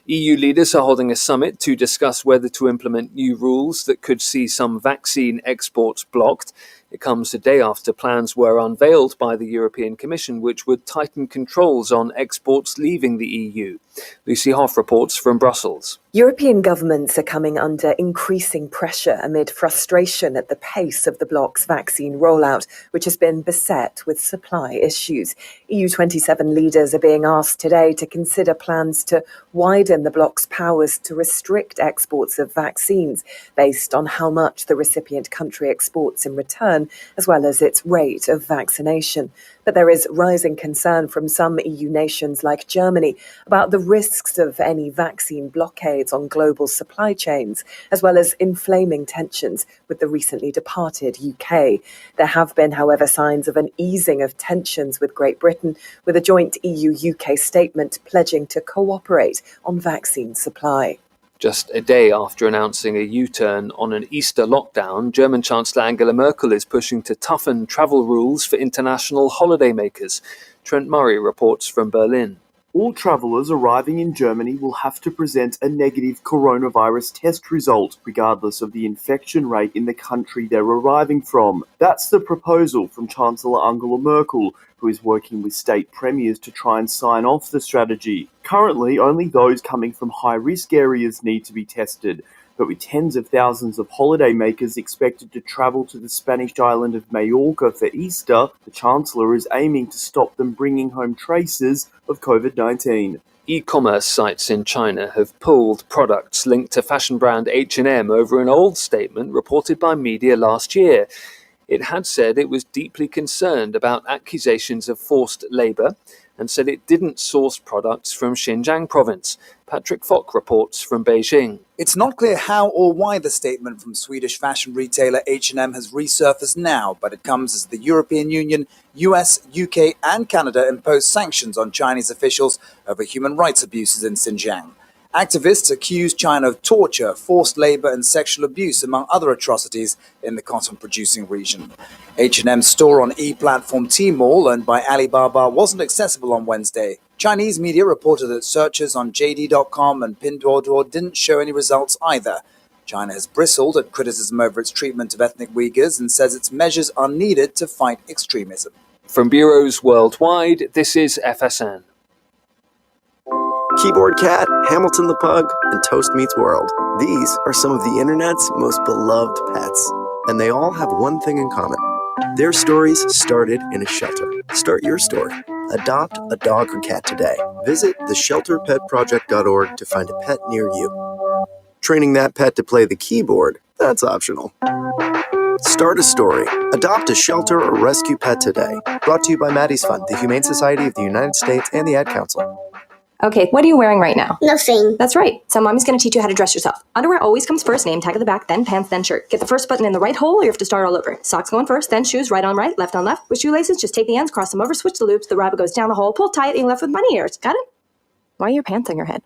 S10: EU leaders are holding a summit to discuss whether to implement new rules that could see some vaccine exports blocked. It comes a day after plans were unveiled by the European Commission, which would tighten controls on exports leaving the EU. Lucy Hoff reports from Brussels.
S14: European governments are coming under increasing pressure amid frustration at the pace of the bloc's vaccine rollout, which has been beset with supply issues. EU 27 leaders are being asked today to consider plans to widen the bloc's powers to restrict exports of vaccines based on how much the recipient country exports in return, as well as its rate of vaccination. But there is rising concern from some EU nations like Germany about the risks of any vaccine blockades on global supply chains, as well as inflaming tensions with the recently departed UK. There have been, however, signs of an easing of tensions with Great Britain, with a joint EU-UK statement pledging to cooperate on vaccine supply.
S10: Just a day after announcing a U-turn on an Easter lockdown, German Chancellor Angela Merkel is pushing to toughen travel rules for international holidaymakers. Trent Murray reports from Berlin.
S16: All travellers arriving in Germany will have to present a negative coronavirus test result, regardless of the infection rate in the country they're arriving from. That's the proposal from Chancellor Angela Merkel, who is working with state premiers to try and sign off the strategy. Currently, only those coming from high-risk areas need to be tested, but with tens of thousands of holidaymakers expected to travel to the Spanish island of Majorca for Easter, the Chancellor is aiming to stop them bringing home traces of COVID-19.
S10: E-commerce sites in China have pulled products linked to fashion brand H&M over an old statement reported by media last year. It had said it was deeply concerned about accusations of forced labour and said it didn't source products from Xinjiang province. Patrick Fock reports from Beijing.
S17: It's not clear how or why the statement from Swedish fashion retailer H&M has resurfaced now, but it comes as the European Union, US, UK and Canada impose sanctions on Chinese officials over human rights abuses in Xinjiang. Activists accuse China of torture, forced labor and sexual abuse, among other atrocities in the cotton-producing region. H&M's store on e-platform Tmall, owned by Alibaba, wasn't accessible on Wednesday. Chinese media reported that searches on JD.com and Pinduoduo didn't show any results either. China has bristled at criticism over its treatment of ethnic Uyghurs and says its measures are needed to fight extremism.
S10: From bureaus worldwide, this is FSN.
S9: Keyboard Cat, Hamilton the Pug, and Toast Meets World. These are some of the internet's most beloved pets, and they all have one thing in common. Their stories started in a shelter. Start your story. Adopt a dog or cat today. Visit theshelterpetproject.org to find a pet near you. Training that pet to play the keyboard, that's optional. Start a story. Adopt a shelter or rescue pet today. Brought to you by Maddie's Fund, the Humane Society of the United States, and the Ad Council.
S18: Okay, what are you wearing right now?
S24: Nothing.
S18: That's right. So mommy's going to teach you how to dress yourself. Underwear always comes first, name tag at the back, then pants, then shirt. Get the first button in the right hole or you have to start all over. Socks going first, then shoes, right on right, left on left. With shoelaces, just take the ends, cross them over, switch the loops, the rabbit goes down the hole, pull tight, and you're left with bunny ears. Got it? Why are your pants on your head?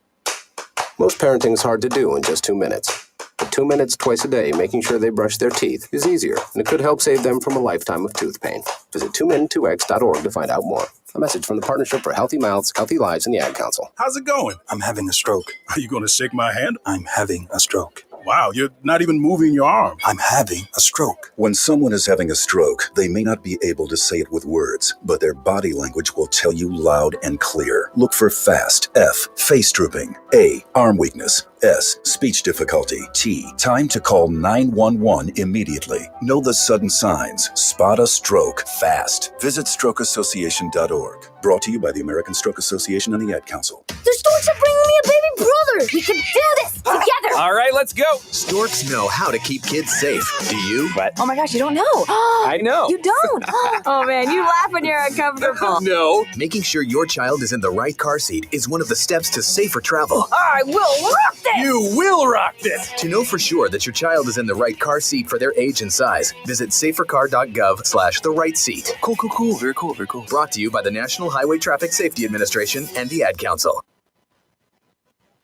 S28: Most parenting is hard to do in just 2 minutes. But 2 minutes twice a day making sure they brush their teeth is easier, and it could help save them from a lifetime of tooth pain. Visit 2min2x.org to find out more. A message from the Partnership for Healthy Mouths, Healthy Lives, and the Ad Council.
S21: How's it going? I'm having a stroke. Are you going to shake my hand? I'm having a stroke.
S2: Wow, you're not even moving your arm.
S25: I'm having a stroke. When someone is having a stroke, they may not be able to say it with words, but their body language will tell you loud and clear. Look for FAST. F, face drooping. A, arm weakness. S, speech difficulty. T, time to call 911 immediately. Know the sudden signs. Spot a stroke fast. Visit strokeassociation.org. Brought to you by the American Stroke Association and the Ad Council.
S24: The storks are bringing me a baby brother. We can do this together.
S3: All right, let's go. Storks know how to keep kids safe. Do you?
S18: Oh my gosh, you don't know.
S3: I know.
S18: You don't. Oh man, you laugh when you're uncomfortable.
S3: No. Making sure your child is in the right car seat is one of the steps to safer travel.
S18: I will rock this.
S3: You will rock this. To know for sure that your child is in the right car seat for their age and size, visit safercar.gov/the right seat.
S19: Cool. Very cool.
S3: Brought to you by the National Highway Traffic Safety Administration and the Ad Council.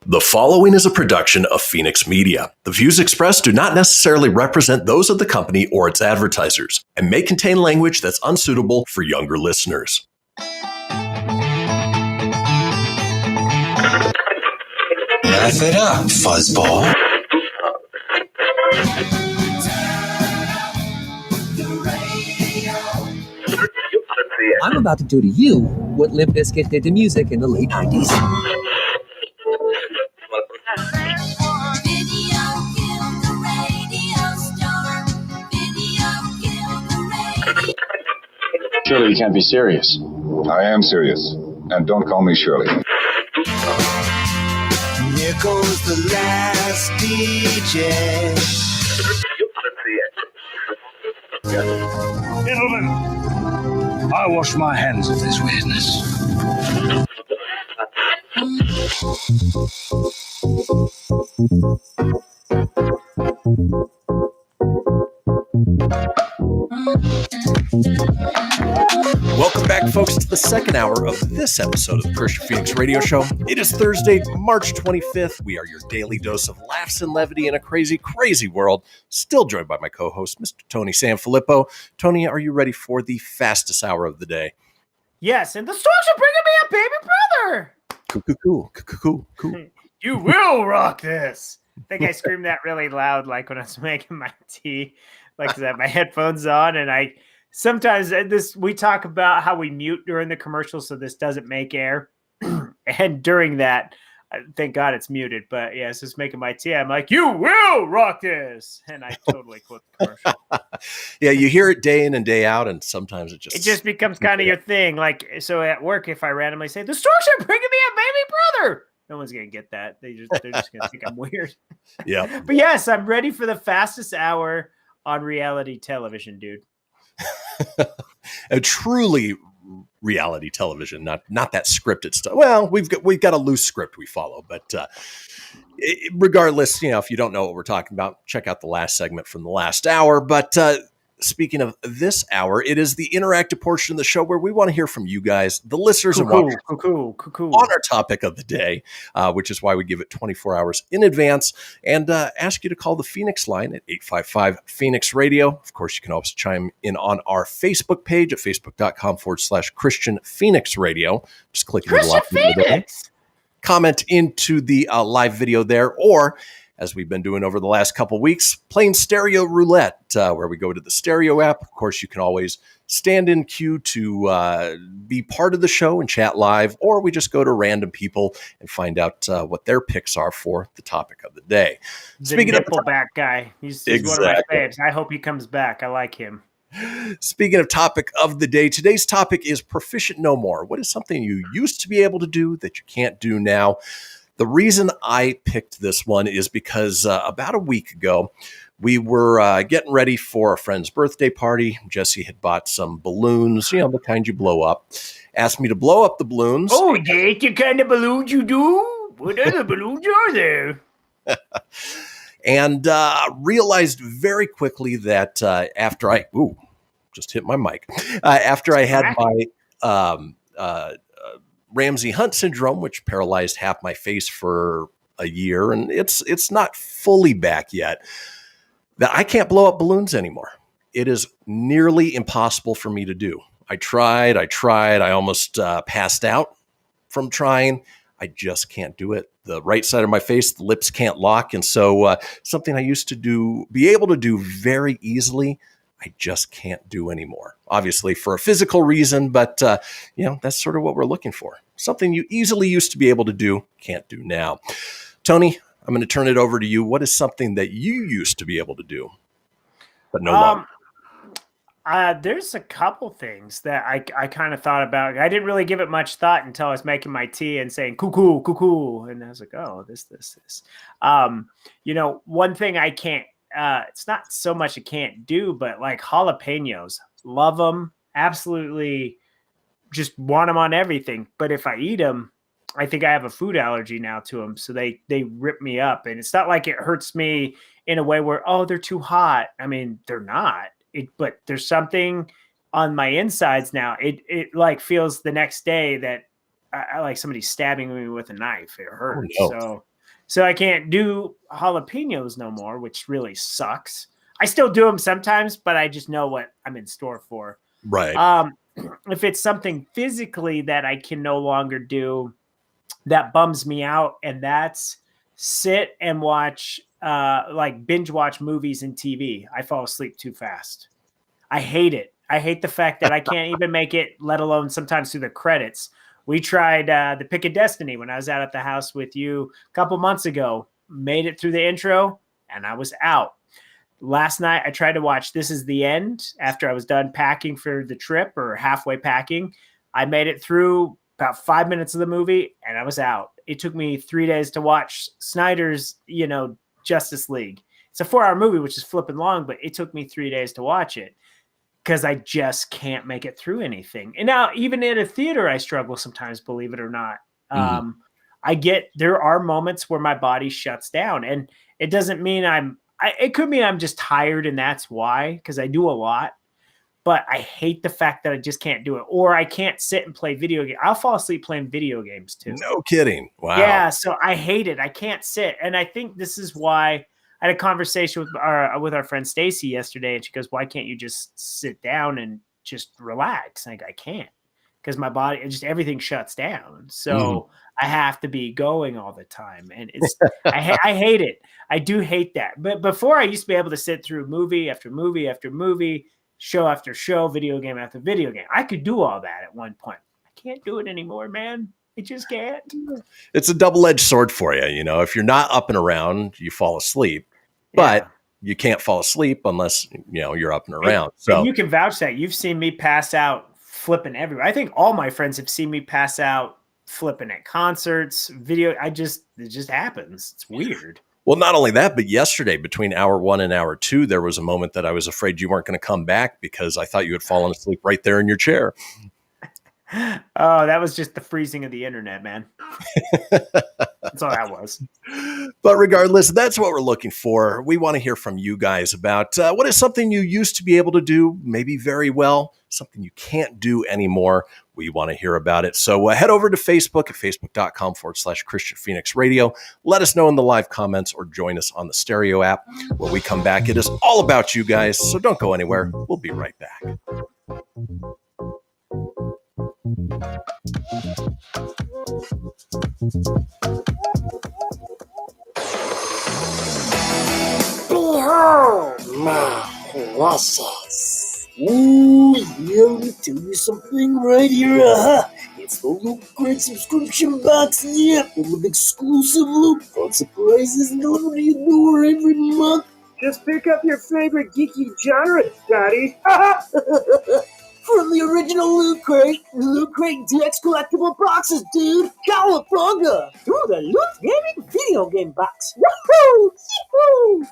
S1: The following is a production of Fenix Media. The views expressed do not necessarily represent those of the company or its advertisers and may contain language that's unsuitable for younger listeners.
S25: Laugh it up, fuzzball.
S5: I'm about to do to you what Limp Bizkit did to music in the late 90s.
S15: Surely you can't be serious. I am serious. And don't call me Shirley.
S21: Here goes the last DJ.
S22: Gentlemen, I wash my hands of this weirdness.
S1: Welcome back, folks, to the second hour of this episode of the Kristian Fenix Radio Show. It is Thursday, March 25th. We are your daily dose of laughs and levity in a crazy, crazy world. Still joined by my co-host, Mr. Tony Sanfilippo. Tony, are you ready for the fastest hour of the day?
S6: Yes, and the storks are bringing me a baby brother.
S1: Cool.
S6: You will rock this. I think I screamed that really loud, like when I was making my tea, like 'cause I had my headphones on, and sometimes we talk about how we mute during the commercial, so this doesn't make air. And during that, thank God it's muted. But yeah, it's just making my tea. I'm like, you will rock this, and I totally quote the commercial.
S1: Yeah, you hear it day in and day out, and sometimes it just
S6: becomes kind of your thing. Like, so at work, if I randomly say the storks are bringing me a baby brother, no one's gonna get that. They're just gonna think I'm weird.
S1: Yeah.
S6: But yes, I'm ready for the fastest hour on reality television, dude.
S1: A truly reality television, not that scripted stuff. Well, we've got a loose script we follow, but regardless, if you don't know what we're talking about, check out the last segment from the last hour. But speaking of this hour, it is the interactive portion of the show where we want to hear from you guys, the listeners, and watchers on our topic of the day, which is why we give it 24 hours in advance, and ask you to call the Fenix Line at 855-FENIX-RADIO. Of course, you can also chime in on our Facebook page at facebook.com/Kristian Fenix Radio. Just click the live video there. Comment into the live video there, or as we've been doing over the last couple weeks, playing stereo roulette, where we go to the stereo app. Of course, you can always stand in queue to be part of the show and chat live, or we just go to random people and find out what their picks are for the topic of the day.
S6: Speaking of Nickelback guy, he's one of my faves. I hope he comes back. I like him.
S1: Speaking of topic of the day, today's topic is Proficient No More. What is something you used to be able to do that you can't do now? The reason I picked this one is because about a week ago, we were getting ready for a friend's birthday party. Jesse had bought some balloons, the kind you blow up. Asked me to blow up the balloons.
S6: Oh, that's the kind of balloons you do? What other balloons are there?
S1: And realized very quickly that after I just hit my mic. After I had my Ramsey Hunt syndrome, which paralyzed half my face for a year, and it's not fully back yet, that I can't blow up balloons anymore. It is nearly impossible for me to do. I tried. I almost passed out from trying. I just can't do it. The right side of my face, the lips can't lock. And so something I used to be able to do very easily, I just can't do anymore. Obviously for a physical reason, but that's sort of what we're looking for. Something you easily used to be able to do, can't do now. Tony, I'm going to turn it over to you. What is something that you used to be able to do, but no longer?
S6: There's a couple things that I kind of thought about. I didn't really give it much thought until I was making my tea and saying cuckoo, cuckoo. And I was like, oh, this. One thing I can't, it's not so much I can't do, but like jalapenos, love them. Absolutely just want them on everything. But if I eat them, I think I have a food allergy now to them. So they rip me up. And it's not like it hurts me in a way where, oh, they're too hot. I mean, they're not. But there's something on my insides now. It like feels the next day that I like somebody stabbing me with a knife. It hurts.
S1: Oh, no.
S6: So I can't do jalapenos no more, which really sucks. I still do them sometimes, but I just know what I'm in store for.
S1: Right.
S6: If it's something physically that I can no longer do, that bums me out, and that's sit and watch like binge watch movies and TV. I fall asleep too fast. I hate it. I hate the fact that I can't even make it, let alone sometimes through the credits. We tried the Pick of Destiny when I was out at the house with you a couple months ago, made it through the intro, and I was out. Last night, I tried to watch This Is the End after I was done packing for the trip or halfway packing. I made it through about 5 minutes of the movie, and I was out. It took me 3 days to watch Snyder's, Justice League. It's a 4-hour movie, which is flipping long, but it took me 3 days to watch it because I just can't make it through anything. And now even in a theater, I struggle sometimes, believe it or not. There are moments where my body shuts down, and it doesn't mean it could mean I'm just tired and that's why, because I do a lot, but I hate the fact that I just can't do it, or I can't sit and play video games. I'll fall asleep playing video games too.
S1: No kidding. Wow.
S6: Yeah. So I hate it. I can't sit. And I think this is why I had a conversation with our friend Stacy yesterday, and she goes, why can't you just sit down and just relax? And I can't, because my body, everything shuts down. So I have to be going all the time. And it's, I hate it. I do hate that. But before, I used to be able to sit through movie after movie after movie, show after show, video game after video game. I could do all that at one point. I can't do it anymore, man. I just can't.
S1: It's a double-edged sword for you. If you're not up and around, you fall asleep. But you can't fall asleep unless, you're up and around.
S6: And you can vouch that. You've seen me pass out flipping everywhere. I think all my friends have seen me pass out flipping at concerts, video. It just happens. It's weird.
S1: Well, not only that, but yesterday between hour 1 and hour 2, there was a moment that I was afraid you weren't going to come back because I thought you had fallen asleep right there in your chair.
S6: Oh, that was just the freezing of the internet, man. That's all that was.
S1: But regardless, that's what we're looking for. We want to hear from you guys about what is something you used to be able to do, maybe very well, something you can't do anymore. We want to hear about it. So head over to Facebook at facebook.com/Kristian Fenix Radio. Let us know in the live comments or join us on the Stereo app. When we come back, it is all about you guys. So don't go anywhere. We'll be right back.
S21: Behold my process. Ooh, yeah, let me tell you something right here. It's the Loot Crate subscription box, yeah, full of exclusive loot, fun surprises delivered to your door every month.
S7: Just pick up your favorite geeky genre, Daddy.
S21: From the original Loot Crate DX collectible boxes, dude. Cowabunga!
S7: To the Loot Gaming video game box. Woohoo! Yee-hoo!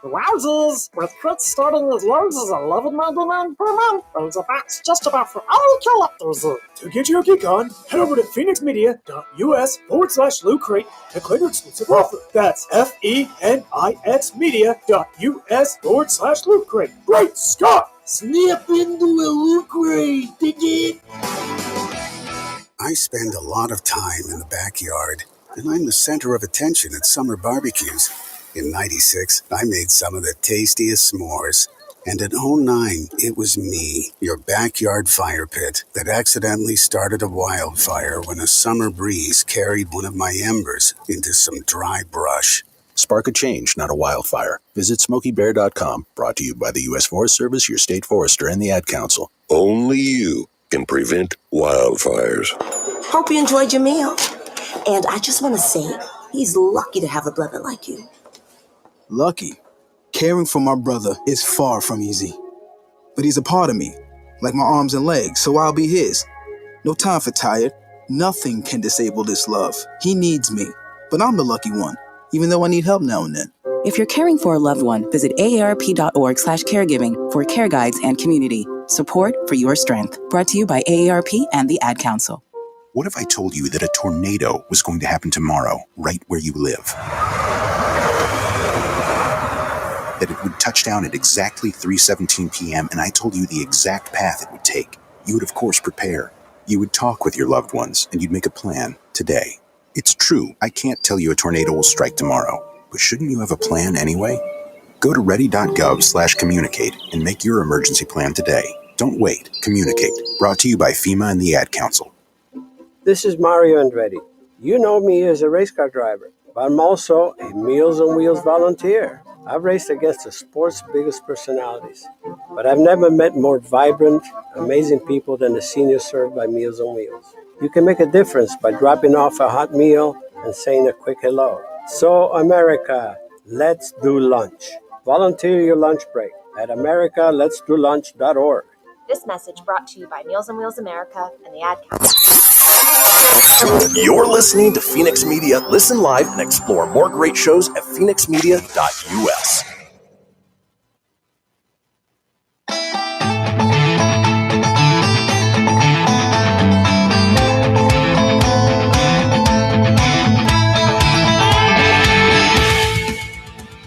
S7: Wowzers! With crits starting as low as $11.99 per month, there's a box just about for all collectors. To get your geek on, head over to phoenixmedia.us/Loot Crate to claim your exclusive offer. That's FENIXmedia.us/Loot Crate. Great Scott!
S21: Snap into a Loot Crate, dig it?
S8: I spend a lot of time in the backyard, and I'm the center of attention at summer barbecues. In '96, I made some of the tastiest s'mores. And at '09, it was me, your backyard fire pit, that accidentally started a wildfire when a summer breeze carried one of my embers into some dry brush.
S28: Spark a change, not a wildfire. Visit SmokeyBear.com. Brought to you by the U.S. Forest Service, your state forester, and the Ad Council.
S4: Only you can prevent wildfires.
S11: Hope you enjoyed your meal. And I just want to say, he's lucky to have a brother like you.
S12: Lucky? Caring for my brother is far from easy. But he's a part of me, like my arms and legs, so I'll be his. No time for tired. Nothing can disable this love. He needs me, but I'm the lucky one, even though I need help now and then.
S13: If you're caring for a loved one, visit aarp.org/caregiving for care guides and community. Support for your strength. Brought to you by AARP and the Ad Council.
S28: What if I told you that a tornado was going to happen tomorrow, right where you live? That it would touch down at exactly 3:17 p.m., and I told you the exact path it would take. You would, of course, prepare. You would talk with your loved ones, and you'd make a plan today. It's true, I can't tell you a tornado will strike tomorrow, but shouldn't you have a plan anyway? Go to ready.gov/communicate and make your emergency plan today. Don't wait. Communicate. Brought to you by FEMA and the Ad Council.
S20: This is Mario Andretti. You know me as a race car driver, but I'm also a Meals on Wheels volunteer. I've raced against the sport's biggest personalities, but I've never met more vibrant, amazing people than the seniors served by Meals on Wheels. You can make a difference by dropping off a hot meal and saying a quick hello. So, America, let's do lunch. Volunteer your lunch break at americaletsdolunch.org.
S23: This message brought to you by Meals on Wheels America and the Ad Council.
S1: You're listening to Fenix Media. Listen live and explore more great shows at phoenixmedia.us.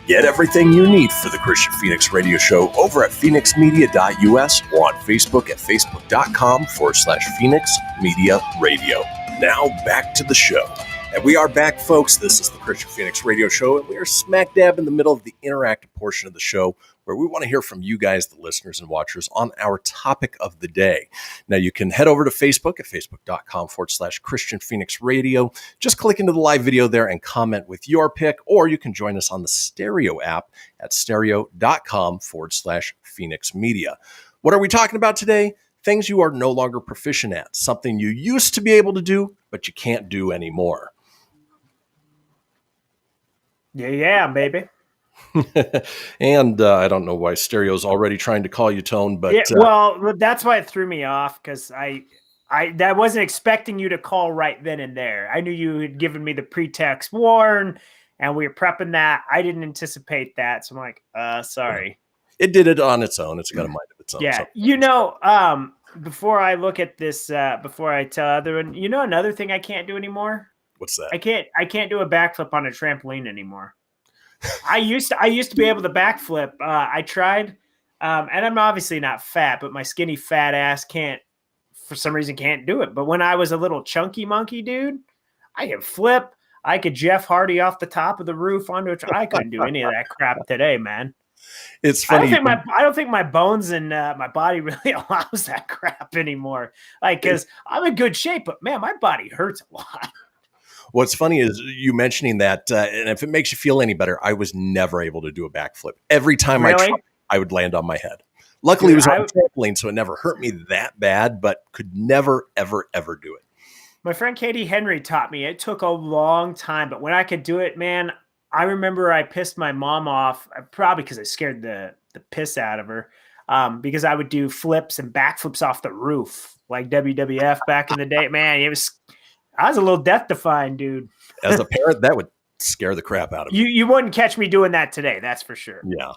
S1: Get everything you need for the Kristian Fenix radio show over at phoenixmedia.us or on Facebook at facebook.com/Fenix Media Radio. Now back to the show. And we are back, folks. This is the Kristian Fenix radio show, and we are smack dab in the middle of the interactive portion of the show where we want to hear from you guys, the listeners and watchers, on our topic of the day. Now, you can head over to Facebook at facebook.com/Kristian Fenix Radio. Just click into the live video there and comment with your pick, or you can join us on the Stereo app at stereo.com/Fenix Media. What are we talking about today? Things you are no longer proficient at, something you used to be able to do, but you can't do anymore.
S6: Yeah, baby.
S1: And I don't know why Stereo's already trying to call you Tone, but
S6: well, that's why it threw me off, because I wasn't expecting you to call right then and there. I knew you had given me the pretext warn, and we were prepping that. I didn't anticipate that, so I'm like, sorry.
S1: It did it on its own. It's got a mind of its own.
S6: Yeah,
S1: so.
S6: Before I look at this, before I tell everyone, another thing I can't do anymore.
S1: What's that?
S6: I can't do a backflip on a trampoline anymore. I used to be able to backflip. I tried, and I'm obviously not fat, but my skinny fat ass for some reason can't do it. But when I was a little chunky monkey dude, I could flip. I could Jeff Hardy off the top of the roof onto I couldn't do any of that crap today, man.
S1: It's funny.
S6: I don't think my bones and my body really allows that crap anymore. Like, because I'm in good shape, but man, my body hurts a lot.
S1: What's funny is you mentioning that, and if it makes you feel any better, I was never able to do a backflip. Every time I tried, I would land on my head. Luckily, it was on a trampoline, so it never hurt me that bad, but could never, ever, ever do it.
S6: My friend Katie Henry taught me. It took a long time, but when I could do it, man, I remember I pissed my mom off, probably because I scared the piss out of her, because I would do flips and backflips off the roof, like WWF back in the day. Man, I was a little death-defying dude.
S1: As a parent, that would scare the crap out of me.
S6: You wouldn't catch me doing that today, that's for sure.
S1: Yeah.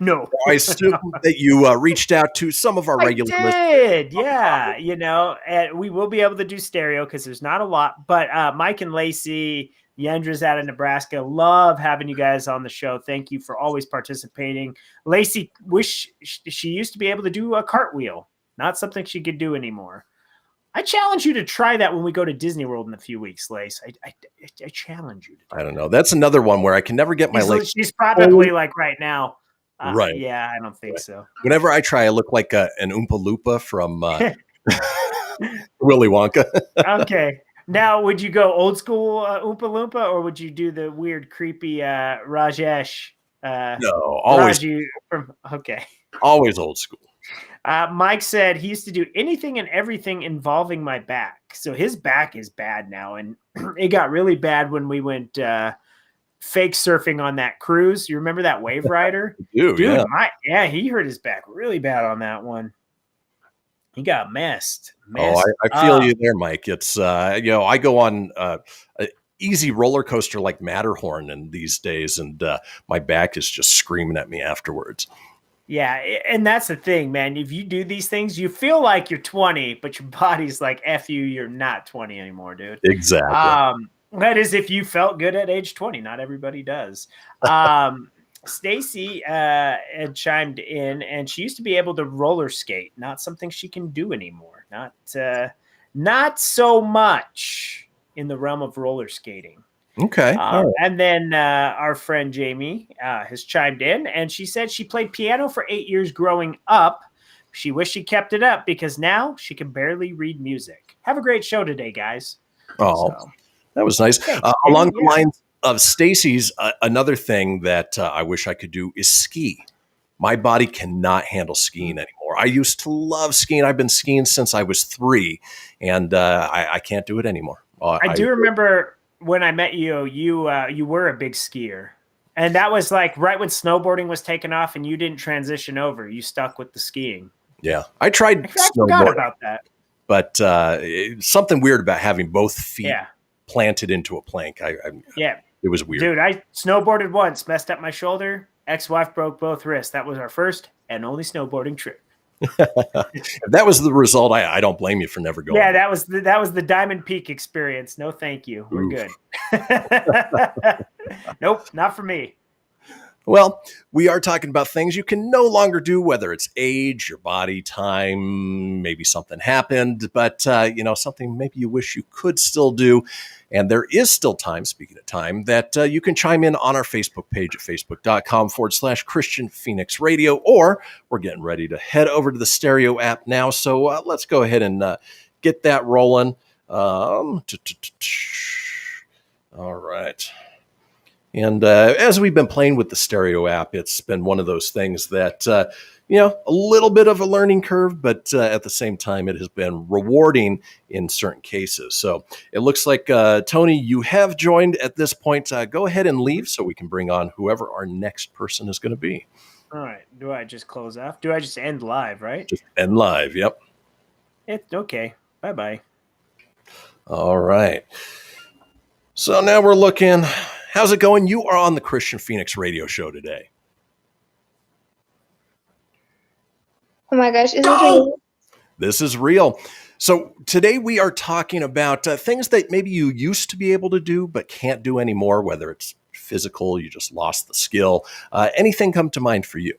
S6: No.
S1: I assume that you reached out to some of our regular listeners.
S6: I did, yeah. And we will be able to do stereo because there's not a lot. But Mike and Lacey, Yendra's out of Nebraska, love having you guys on the show. Thank you for always participating. Lacey, wish she used to be able to do a cartwheel. Not something she could do anymore. I challenge you to try that when we go to Disney World in a few weeks, Lace. I challenge you to do
S1: I don't know. That's another one where I can never get my legs.
S6: She's probably like right now,
S1: Right.
S6: Yeah, I don't think so.
S1: Whenever I try, I look like an Oompa Loompa from Willy Wonka.
S6: Okay. Now, would you go old school Oompa Loompa, or would you do the weird, creepy Rajesh?
S1: No, always.
S6: Raju from, okay.
S1: Always old school.
S6: Mike said he used to do anything and everything involving my back. So his back is bad now. And it got really bad when we went fake surfing on that cruise. You remember that wave rider?
S1: Dude,
S6: yeah. He hurt his back really bad on that one. He got messed.
S1: Oh, I feel you there, Mike. It's, I go on an easy roller coaster like Matterhorn and these days, and my back is just screaming at me afterwards.
S6: Yeah, and that's the thing, man. If you do these things, you feel like you're 20, but your body's like, F you, you're not 20 anymore, dude.
S1: Exactly.
S6: That is if you felt good at age 20. Not everybody does. Stacy had chimed in, and she used to be able to roller skate. Not something she can do anymore. Not so much in the realm of roller skating.
S1: Okay. Right.
S6: And then our friend Jamie has chimed in, and she said she played piano for 8 years growing up. She wished she kept it up because now she can barely read music. Have a great show today, guys.
S1: Oh, that was nice. Along the lines of Stacy's, another thing that I wish I could do is ski. My body cannot handle skiing anymore. I used to love skiing. I've been skiing since I was 3, and I can't do it anymore.
S6: I do remember when I met you, you were a big skier. And that was like right when snowboarding was taken off and you didn't transition over. You stuck with the skiing.
S1: Yeah. I tried
S6: I forgot about that.
S1: But something weird about having both feet planted into a plank. It was weird.
S6: Dude, I snowboarded once, messed up my shoulder. Ex-wife broke both wrists. That was our first and only snowboarding trip.
S1: If that was the result, I don't blame you for never going.
S6: Yeah, that was the Diamond Peak experience. No, thank you. We're good. Nope, not for me.
S1: Well, we are talking about things you can no longer do, whether it's age, your body, time, maybe something happened, but something maybe you wish you could still do. And there is still time, speaking of time, that you can chime in on our Facebook page at facebook.com/Kristian Fenix Radio, or we're getting ready to head over to the Stereo app now. So let's go ahead and get that rolling. All right. And as we've been playing with the Stereo app, it's been one of those things that, a little bit of a learning curve, but at the same time, it has been rewarding in certain cases. So it looks like, Tony, you have joined at this point. Go ahead and leave so we can bring on whoever our next person is going to be.
S6: All right. Do I just close off? Do I just end live, right?
S1: Just end live. Yep.
S6: It's okay. Bye-bye.
S1: All right. So now we're looking. How's it going? You are on the Kristian Fenix Radio Show today.
S2: Oh my gosh, is it real?
S1: This is real. So today we are talking about things that maybe you used to be able to do but can't do anymore, whether it's physical, you just lost the skill. Anything come to mind for you?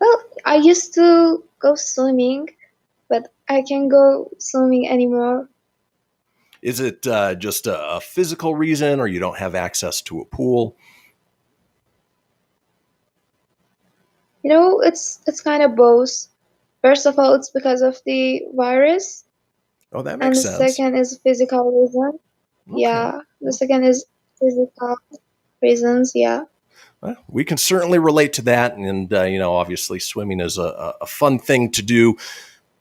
S2: Well, I used to go swimming, but I can't go swimming anymore.
S1: Is it just a physical reason, or you don't have access to a pool?
S2: It's kind of both. First of all, it's because of the virus.
S1: Oh, that makes sense.
S2: And the second is physical reason.
S1: Okay.
S2: Yeah, the second is physical reasons. Yeah.
S1: Well, we can certainly relate to that, and obviously, swimming is a fun thing to do.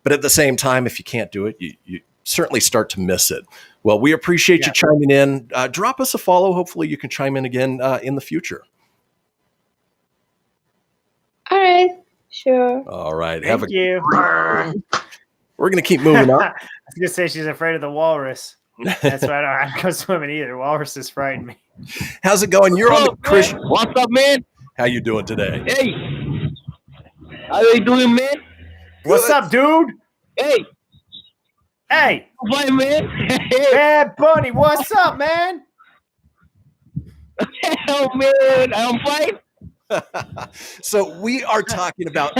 S1: But at the same time, if you can't do it, you certainly start to miss it. Well, we appreciate you chiming in. Drop us a follow. Hopefully you can chime in again in the future.
S2: All right. Sure.
S1: All right.
S6: Thank you.
S1: We're going to keep moving on.
S6: I was going to say she's afraid of the walrus. That's why I don't go swimming either. Walruses frighten me.
S1: How's it going? You're on the Kristian.
S9: What's up, man?
S1: How you doing today?
S9: Hey. How you doing, man?
S6: What's up, dude?
S9: Hey.
S6: Hey.
S9: Fine, man.
S6: Bad Bunny, what's up, man?
S9: Oh, man. I'm fine.
S1: So we are talking about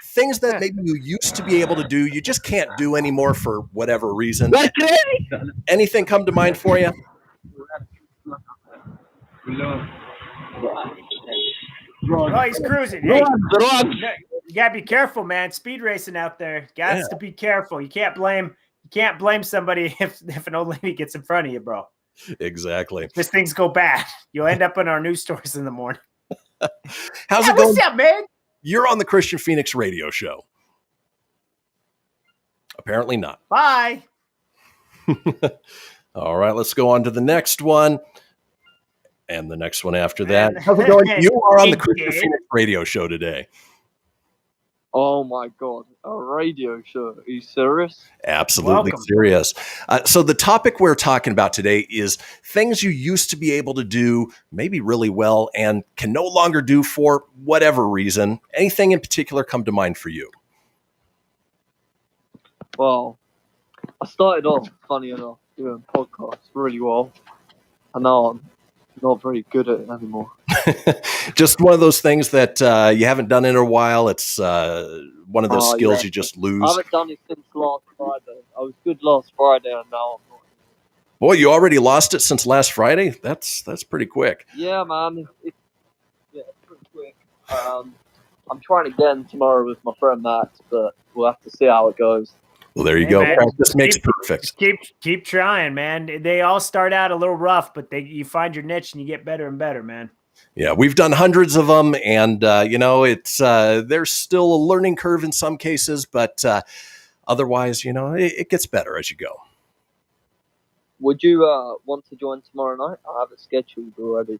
S1: things that maybe you used to be able to do, you just can't do anymore for whatever reason. Anything come to mind for you?
S6: Oh, he's cruising. Hey, you gotta be careful, man. Speed racing out there. Got to be careful. You can't blame somebody if an old lady gets in front of you, bro.
S1: Exactly.
S6: Just things go bad. You'll end up in our news stories in the morning.
S1: How's it going?
S6: What's up, man?
S1: You're on the Kristian Fenix radio show. Apparently not.
S6: Bye.
S1: All right, let's go on to the next one. And the next one after that. How's it going? You are on the Kristian Fenix radio show today.
S10: Oh my God, a radio show. Are you serious?
S1: Absolutely serious. So the topic we're talking about today is things you used to be able to do maybe really well and can no longer do for whatever reason. Anything in particular come to mind for you?
S10: Well, I started off, funny enough, doing podcasts really well. And now I'm not very good at it anymore.
S1: Just one of those things that you haven't done in a while. It's one of those skills you just lose.
S10: I haven't done it since last Friday. I was good last Friday and now I'm not.
S1: Boy, you already lost it since last Friday? That's pretty quick.
S10: Yeah, man. It's pretty quick. I'm trying again tomorrow with my friend Max, but we'll have to see how it goes.
S1: Well, there you go.
S6: Man,
S1: Practice makes perfect.
S6: Keep trying, man. They all start out a little rough, but you find your niche and you get better and better, man.
S1: Yeah, we've done hundreds of them, and it's there's still a learning curve in some cases, but otherwise, it gets better as you go.
S10: Would you want to join tomorrow night? I have it scheduled already.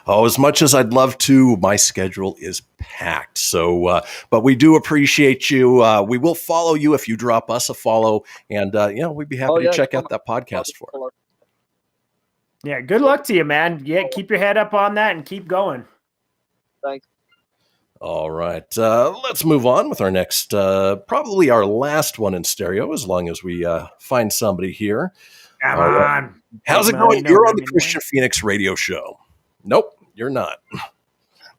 S1: Oh, as much as I'd love to, my schedule is packed. So, but we do appreciate you. We will follow you if you drop us a follow, and we'd be happy to check out that podcast for it.
S6: Yeah, good luck to you, man. Yeah, keep your head up on that and keep going.
S10: Thanks.
S1: All right, let's move on with our next, probably our last one in stereo, as long as we find somebody here.
S6: Come on.
S1: How's it going? You're on the Kristian Fenix radio show. Nope, you're not.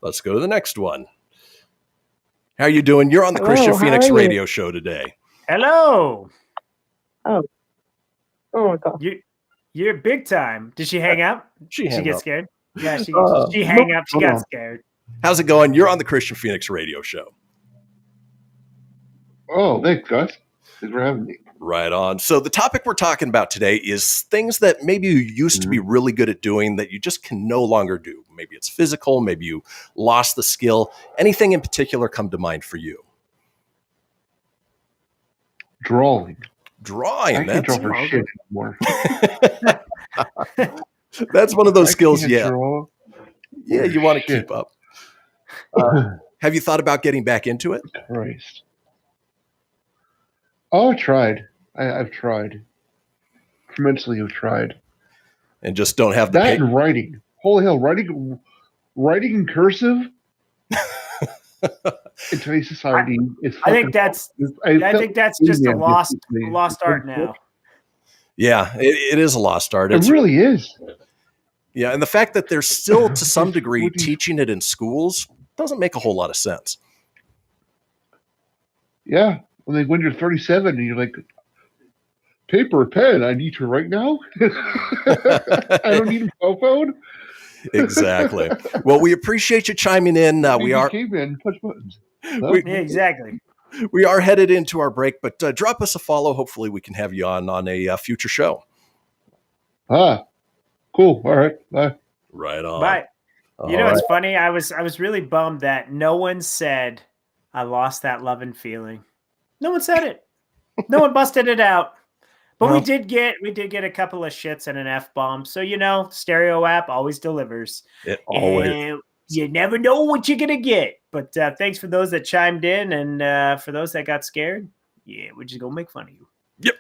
S1: Let's go to the next one. How are you doing? You're on the Kristian Fenix radio show today.
S6: Hello.
S14: Oh my God.
S6: You're big time. Did she hang up?
S1: She
S6: get
S1: up.
S6: scared? Yeah, she hang up. She got scared.
S1: How's it going? You're on the Kristian Fenix radio show.
S16: Oh, thanks, guys. Thanks for having me.
S1: Right on. So the topic we're talking about today is things that maybe you used to be really good at doing that you just can no longer do. Maybe it's physical. Maybe you lost the skill. Anything in particular come to mind for you?
S16: Drawing.
S1: I
S16: can't draw for shit anymore.
S1: That's one of those skills. Yeah.
S16: Draw.
S1: Yeah, you want to keep up. Have you thought about getting back into it?
S16: Christ. Oh, I tried. I've tried. Tremendously have tried.
S1: And just don't have the
S16: that and writing. Holy hell, writing in cursive in today's society is.
S6: I think that's just a lost art now.
S1: Yeah, it is a lost art.
S16: It really is.
S1: Yeah, and the fact that they're still to some degree teaching it in schools doesn't make a whole lot of sense.
S16: Yeah, when you're 37 and you're like, paper, pen, I need to write now? I don't need a cell phone?
S1: Exactly. Well, we appreciate you chiming in. We are
S16: caveman, push buttons.
S6: Exactly.
S1: We are headed into our break, but drop us a follow. Hopefully we can have you on a future show.
S16: Cool. All right. Bye.
S1: Right on.
S6: Bye. It's funny. I was really bummed that no one said I lost that love and feeling. No one said it. No one busted it out. But we did get a couple of shits and an F-bomb. So, Stereo app always delivers.
S1: It always.
S6: And you never know what you're going to get. But thanks for those that chimed in. And for those that got scared, we're just going to make fun of you.
S1: Yep,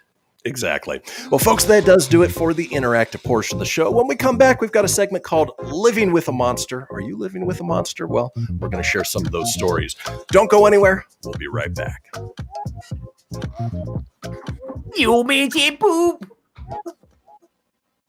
S1: exactly. Well, folks, that does do it for the interactive portion of the show. When we come back, we've got a segment called Living with a Monster. Are you living with a monster? Well, we're going to share some of those stories. Don't go anywhere. We'll be right back.
S6: You made it poop.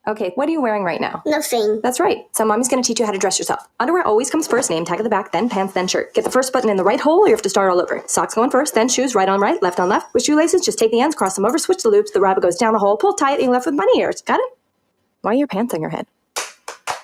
S17: Okay, what are you wearing right now?
S11: Nothing.
S17: That's right. So mommy's going to teach you how to dress yourself. Underwear always comes first, name tag at the back, then pants, then shirt. Get the first button in the right hole or you have to start all over. Socks going first, then shoes, right on right, left on left. With shoelaces, just take the ends, cross them over, switch the loops, the rabbit goes down the hole, pull tight, and you're left with bunny ears. Got it? Why are your pants on your head?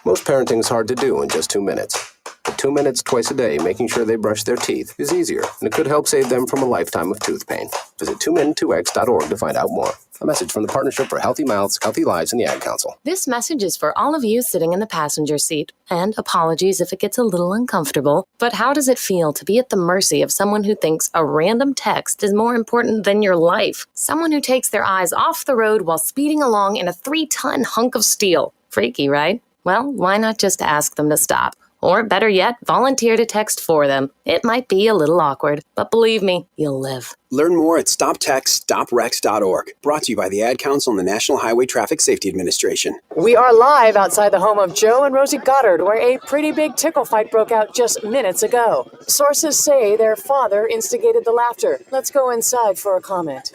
S28: Most parenting's hard to do in just 2 minutes. But 2 minutes twice a day making sure they brush their teeth is easier, and it could help save them from a lifetime of tooth pain. Visit 2min2x.org to find out more. A message from the Partnership for Healthy Mouths, Healthy Lives, and the Ad Council.
S3: This message is for all of you sitting in the passenger seat. And apologies if it gets a little uncomfortable, but how does it feel to be at the mercy of someone who thinks a random text is more important than your life? Someone who takes their eyes off the road while speeding along in a 3-ton hunk of steel. Freaky, right? Well, why not just ask them to stop? Or better yet, volunteer to text for them. It might be a little awkward, but believe me, you'll live.
S28: Learn more at StopTextStopWrecks.org. Brought to you by the Ad Council and the National Highway Traffic Safety Administration.
S5: We are live outside the home of Joe and Rosie Goddard, where a pretty big tickle fight broke out just minutes ago. Sources say their father instigated the laughter. Let's go inside for a comment.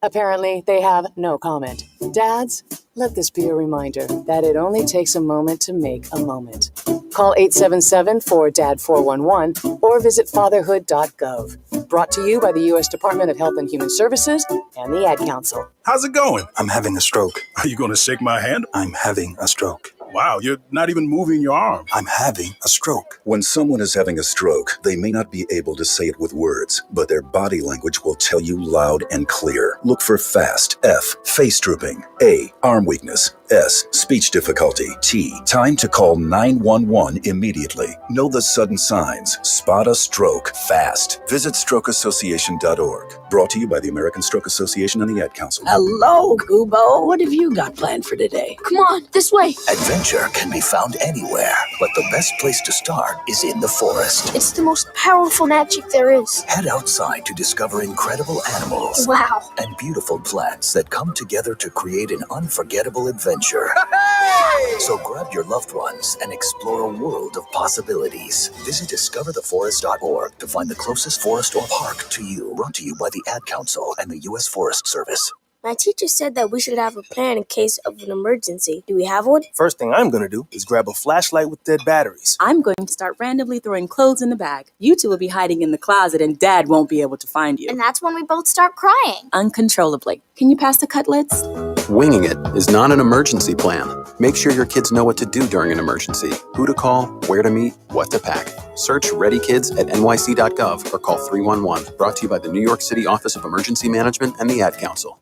S5: Apparently, they have no comment. Dads, let this be a reminder that it only takes a moment to make a moment. Call 877-4DAD-411 or visit fatherhood.gov. Brought to you by the U.S. Department of Health and Human Services and the Ad Council.
S18: How's it going? I'm having a stroke. Are you going to shake my hand? I'm having a stroke. Wow, you're not even moving your arm. I'm having a stroke.
S19: When someone is having a stroke, they may not be able to say it with words, but their body language will tell you loud and clear. Look for FAST. F, face drooping. A, arm weakness. S, speech difficulty. T, time to call 911 immediately. Know the sudden signs. Spot a stroke fast. Visit strokeassociation.org. Brought to you by the American Stroke Association and the Ad Council.
S24: Hello, Kubo. What have you got planned for today?
S25: Come on, this way.
S24: Adventure can be found anywhere, but the best place to start is in the forest.
S25: It's the most powerful magic there is.
S24: Head outside to discover incredible animals.
S25: Wow.
S24: And beautiful plants that come together to create an unforgettable adventure. So grab your loved ones and explore a world of possibilities. Visit discovertheforest.org to find the closest forest or park to you. Brought to you by the Ad Council and the U.S. Forest Service.
S25: My teacher said that we should have a plan in case of an emergency. Do we have one?
S12: First thing I'm going to do is grab a flashlight with dead batteries.
S26: I'm going to start randomly throwing clothes in the bag. You two will be hiding in the closet and Dad won't be able to find you.
S25: And that's when we both start crying.
S26: Uncontrollably. Can you pass the cutlets?
S28: Winging it is not an emergency plan. Make sure your kids know what to do during an emergency, who to call, where to meet, what to pack. Search Ready Kids at nyc.gov or call 311. Brought to you by the New York City Office of Emergency Management and the Ad Council.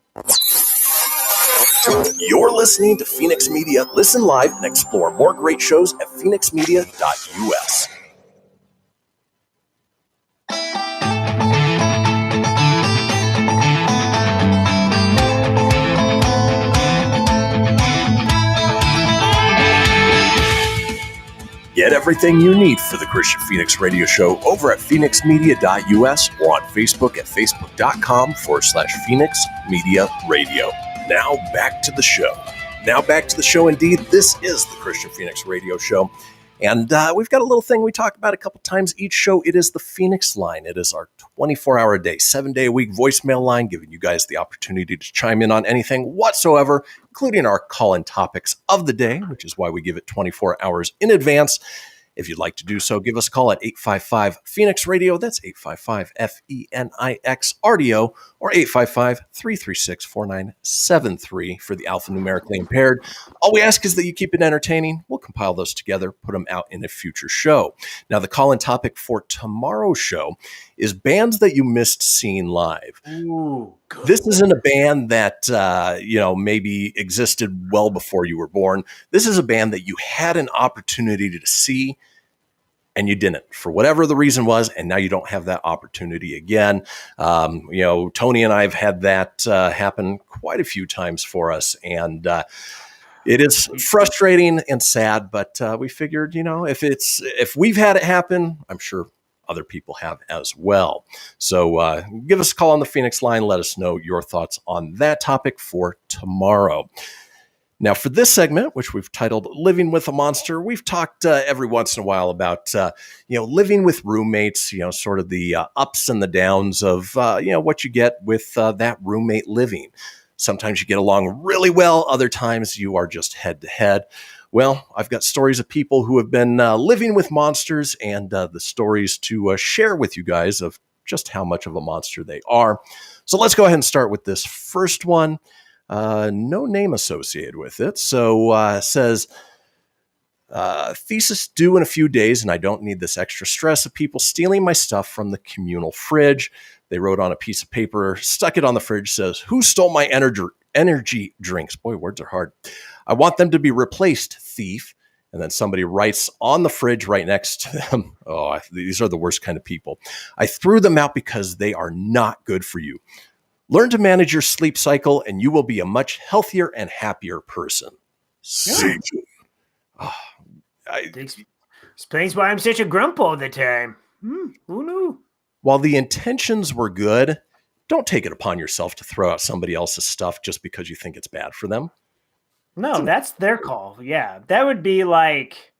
S1: You're listening to Fenix Media. Listen live and explore more great shows at phoenixmedia.us. Get everything you need for the Kristian Fenix radio show over at phoenixmedia.us or on Facebook at facebook.com/Fenix Media Radio. Now back to the show. Indeed. This is the Kristian Fenix radio show. And we've got a little thing we talk about a couple times each show. It is the Fenix Line. It is our 24-hour a day, 7-day-a-week voicemail line, giving you guys the opportunity to chime in on anything whatsoever, including our call-in topics of the day, which is why we give it 24 hours in advance. If you'd like to do so, give us a call at 855-PHOENIX-RADIO. That's 855-FENIX-RDO or 855-336-4973 for the alphanumerically impaired. All we ask is that you keep it entertaining. We'll compile those together, put them out in a future show. Now, the call-in topic for tomorrow's show is bands that you missed seeing live.
S6: Ooh, good.
S1: This isn't a band that, maybe existed well before you were born. This is a band that you had an opportunity to see and you didn't, for whatever the reason was, and now you don't have that opportunity again. Tony and I have had that happen quite a few times for us, and it is frustrating and sad, but we figured, if we've had it happen, I'm sure other people have as well. So give us a call on the Fenix Line. Let us know your thoughts on that topic for tomorrow. Now, for this segment, which we've titled Living with a Monster, we've talked every once in a while about, living with roommates, sort of the ups and the downs of, what you get with that roommate living. Sometimes you get along really well. Other times you are just head to head. Well, I've got stories of people who have been living with monsters and the stories to share with you guys of just how much of a monster they are. So let's go ahead and start with this first one. No name associated with it. So says, thesis due in a few days, and I don't need this extra stress of people stealing my stuff from the communal fridge. They wrote on a piece of paper, stuck it on the fridge, says, who stole my energy drinks? Boy, words are hard. I want them to be replaced, thief. And then somebody writes on the fridge right next to them, oh, these are the worst kind of people. I threw them out because they are not good for you. Learn to manage your sleep cycle, and you will be a much healthier and happier person. Satan.
S6: Oh, explains why I'm such a grump all the time. Who knew?
S1: While the intentions were good, don't take it upon yourself to throw out somebody else's stuff just because you think it's bad for them.
S6: No, that's their call. Yeah, that would be like,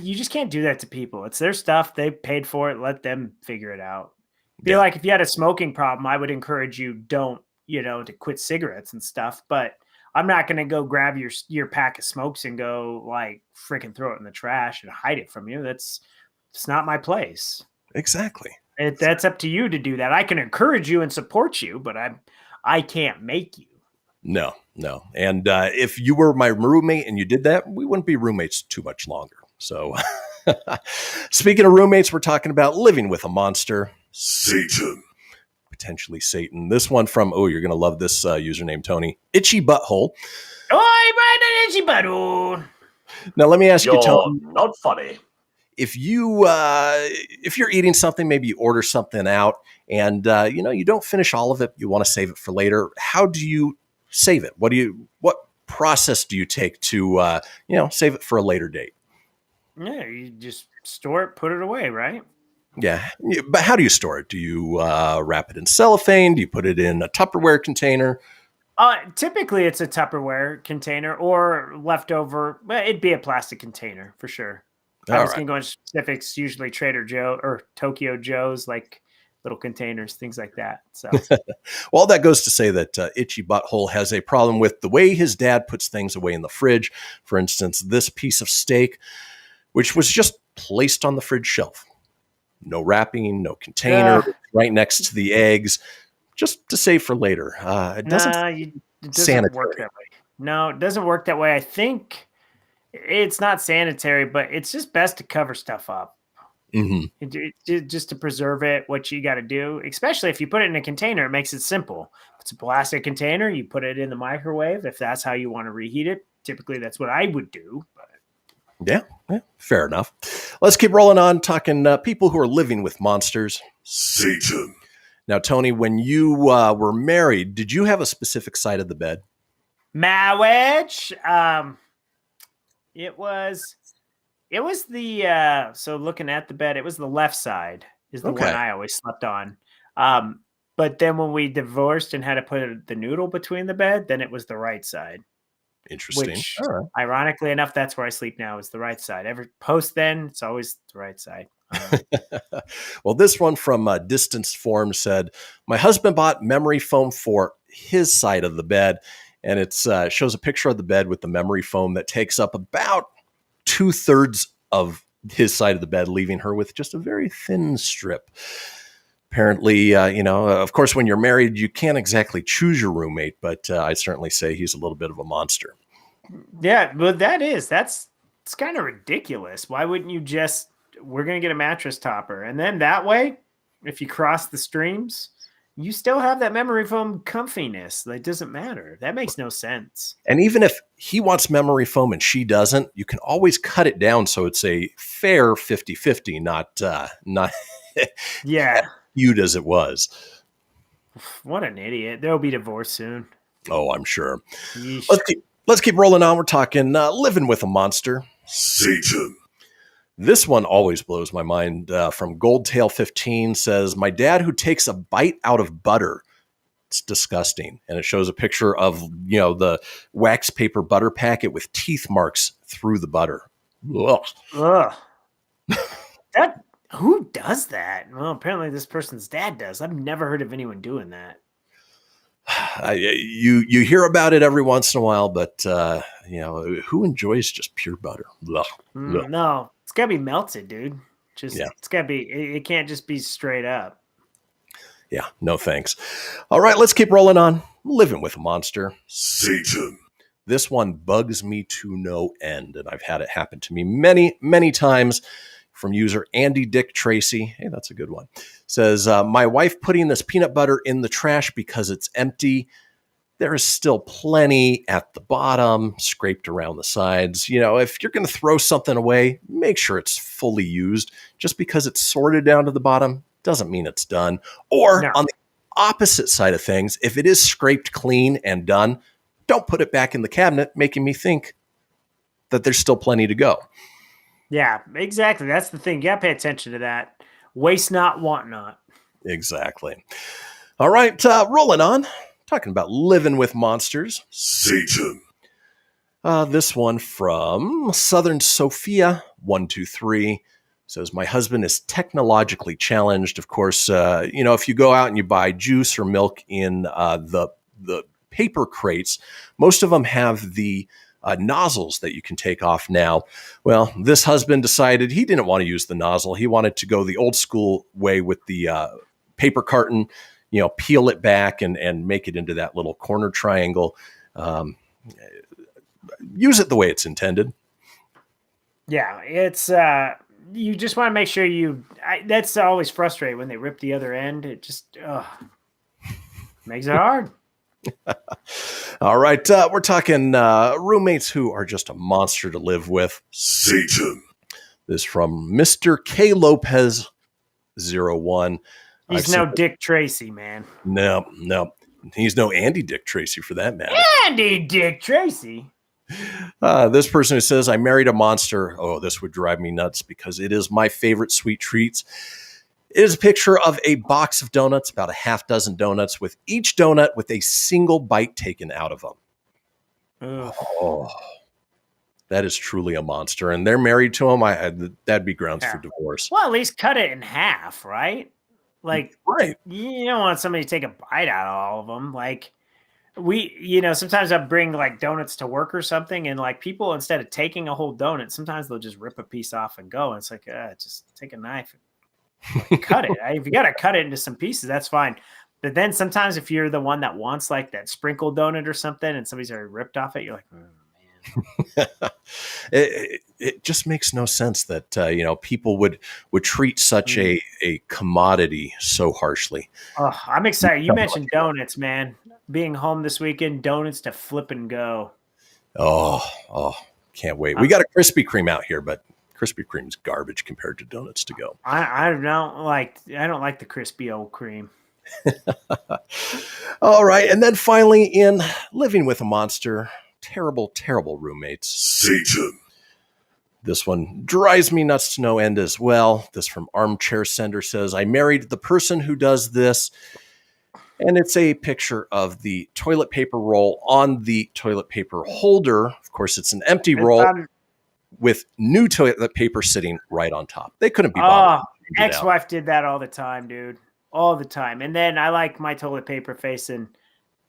S6: you just can't do that to people. It's their stuff. They paid for it. Let them figure it out. Be like, if you had a smoking problem, I would encourage you to quit cigarettes and stuff. But I'm not going to go grab your pack of smokes and go like freaking throw it in the trash and hide it from you. It's not my place.
S1: Exactly.
S6: That's up to you to do that. I can encourage you and support you, but I can't make you.
S1: No. And if you were my roommate and you did that, we wouldn't be roommates too much longer. So speaking of roommates, we're talking about living with a monster. Satan. Potentially Satan. This one from, you're going to love this username, Tony. Itchy Butthole.
S6: Oh, I'm an itchy butthole.
S1: Now, let me ask you, Tony.
S4: Not funny.
S1: If you're eating something, maybe you order something out and, you don't finish all of it. You want to save it for later. How do you save it? What process do you take to, save it for a later date?
S6: Yeah, you just store it, put it away, right?
S1: Yeah, but how do you store it? Do you wrap it in cellophane? Do you put it in a Tupperware container?
S6: Typically, it's a Tupperware container or leftover. But it'd be a plastic container for sure. I was going to go into specifics. Usually, Trader Joe or Tokyo Joe's, like little containers, things like that. So,
S1: well, that goes to say that Itchy Butthole has a problem with the way his dad puts things away in the fridge. For instance, this piece of steak, which was just placed on the fridge shelf. No wrapping, no container, right next to the eggs, just to save for later. It doesn't
S6: work that way. No, it doesn't work that way. I think it's not sanitary, but it's just best to cover stuff up. Mm-hmm. Just to preserve it, what you got to do, especially if you put it in a container, it makes it simple. If it's a plastic container, you put it in the microwave. If that's how you want to reheat it, typically that's what I would do. But
S1: yeah, fair enough. Let's keep rolling on talking people who are living with monsters. Satan. Now, Tony, when you were married, did you have a specific side of the bed?
S6: Marriage. It was the so looking at the bed, it was the left side is the one I always slept on. But then when we divorced and had to put the noodle between the bed, then it was the right side.
S1: Interesting.
S6: Which, ironically enough, that's where I sleep now is the right side. Every post then, it's always the right side.
S1: Well, this one from Distance Form said, my husband bought memory foam for his side of the bed, and it shows a picture of the bed with the memory foam that takes up about 2/3 of his side of the bed, leaving her with just a very thin strip. Apparently, of course, when you're married, you can't exactly choose your roommate, but I certainly say he's a little bit of a monster.
S6: Yeah, but that's kind of ridiculous. Why wouldn't you we're going to get a mattress topper. And then that way, if you cross the streams, you still have that memory foam comfiness. That doesn't matter. That makes no sense.
S1: And even if he wants memory foam and she doesn't, you can always cut it down so it's a fair 50-50, not
S6: yeah.
S1: Huge as it was.
S6: What an idiot. They'll be divorced soon.
S1: Oh, I'm sure.
S6: Yeesh.
S1: Let's keep rolling on. We're talking living with a monster. Satan. This one always blows my mind. From Goldtail15 says, my dad who takes a bite out of butter. It's disgusting. And it shows a picture of, the wax paper butter packet with teeth marks through the butter. Ugh.
S6: Ugh. Who does that? Well, apparently this person's dad does. I've never heard of anyone doing that.
S1: You hear about it every once in a while, but who enjoys just pure butter? Ugh. Ugh.
S6: No, it's gotta be melted, dude. It's gotta be. It can't just be straight up.
S1: Yeah, no thanks. All right, let's keep rolling on. living with a monster. Satan. This one bugs me to no end, and I've had it happen to me many, many times. From user Andy Dick Tracy. Hey, that's a good one. Says, my wife putting this peanut butter in the trash because it's empty. There is still plenty at the bottom, scraped around the sides. You know, if you're going to throw something away, make sure it's fully used. Just because it's sorted down to the bottom doesn't mean it's done. Or on the opposite side of things, if it is scraped clean and done, don't put it back in the cabinet, making me think that there's still plenty to go.
S6: Yeah, exactly. That's the thing. You got to pay attention to that. Waste not, want not.
S1: Exactly. All right, rolling on. Talking about living with monsters. Satan. This one from Southern Sophia 123 says, my husband is technologically challenged. Of course, if you go out and you buy juice or milk in the paper crates, most of them have the nozzles that you can take off now. Well, this husband decided he didn't want to use the nozzle. He wanted to go the old school way with the paper carton, peel it back and make it into that little corner triangle. Use it the way it's intended.
S6: Yeah, it's you just want to make sure that's always frustrating when they rip the other end. It just makes it hard.
S1: All right, we're talking roommates who are just a monster to live with. Satan. This from Mr. K. Lopez 01.
S6: He's no Dick Tracy, man.
S1: No. He's no Andy Dick Tracy for that matter.
S6: Andy Dick Tracy.
S1: This person who says, I married a monster. Oh, this would drive me nuts because it is my favorite sweet treats. It is a picture of a box of donuts, about a half dozen donuts, with each donut with a single bite taken out of them.
S6: Ugh.
S1: Oh, that is truly a monster. And they're married to him. That'd be grounds for divorce.
S6: Well, at least cut it in half, right? Like,
S1: right.
S6: You don't want somebody to take a bite out of all of them. Like, sometimes I bring like donuts to work or something, and like people, instead of taking a whole donut, sometimes they'll just rip a piece off and go. And it's like, just take a knife and cut it. If you got to cut it into some pieces, that's fine. But then sometimes if you're the one that wants like that sprinkled donut or something and somebody's already ripped off it, you're like, oh, man.
S1: it just makes no sense that, people would treat such a commodity so harshly.
S6: Oh, I'm excited. You mentioned donuts, man. Being home this weekend, donuts to flip and go.
S1: Oh, can't wait. We got a Krispy Kreme out here, but Krispy Kreme's garbage compared to donuts to go.
S6: I don't like the crispy old cream.
S1: All right, and then finally, in living with a monster, terrible, terrible roommates. Satan. This one drives me nuts to no end as well. This from Armchair Sender says, I married the person who does this. And it's a picture of the toilet paper roll on the toilet paper holder. Of course, it's an empty roll with new toilet paper sitting right on top. They couldn't be bothered.
S6: Ex-wife did that all the time, dude. All the time. And then I like my toilet paper facing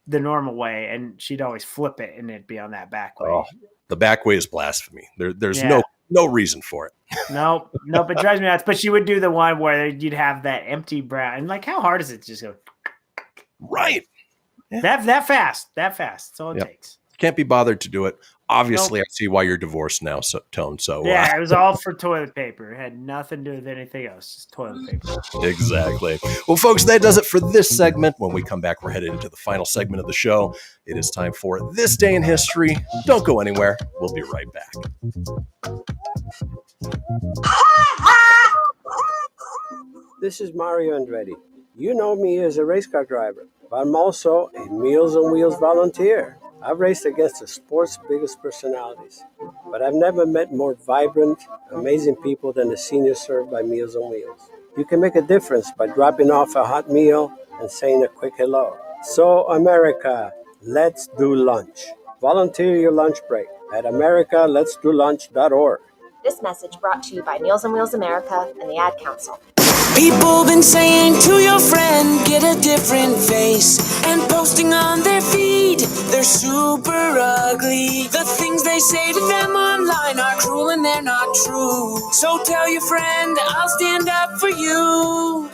S6: the normal way, and she'd always flip it, and it'd be on that back way.
S1: Oh, the back way is blasphemy. There's no reason for it.
S6: Nope, it drives me nuts. But she would do the one where you'd have that empty brown. And like, how hard is it to just go?
S1: Right.
S6: Yeah. That fast. That's all it takes.
S1: Can't be bothered to do it. Obviously, I see why you're divorced now, Tone. So
S6: yeah, it was all for toilet paper. It had nothing to do with anything else. Just toilet paper.
S1: Exactly. Well, folks, that does it for this segment. When we come back, we're headed into the final segment of the show. It is time for This Day in History. Don't go anywhere. We'll be right back.
S20: This is Mario Andretti. You know me as a race car driver, but I'm also a Meals on Wheels volunteer. I've raced against the sport's biggest personalities, but I've never met more vibrant, amazing people than the seniors served by Meals on Wheels. You can make a difference by dropping off a hot meal and saying a quick hello. So, America, let's do lunch. Volunteer your lunch break at americaletsdolunch.org.
S23: This message brought to you by Meals on Wheels America and the Ad Council.
S4: People been saying to your friend, get a different face, and posting on their feed, they're super ugly. The things they say to them online are cruel and they're not true. So tell your friend, I'll stand up for you.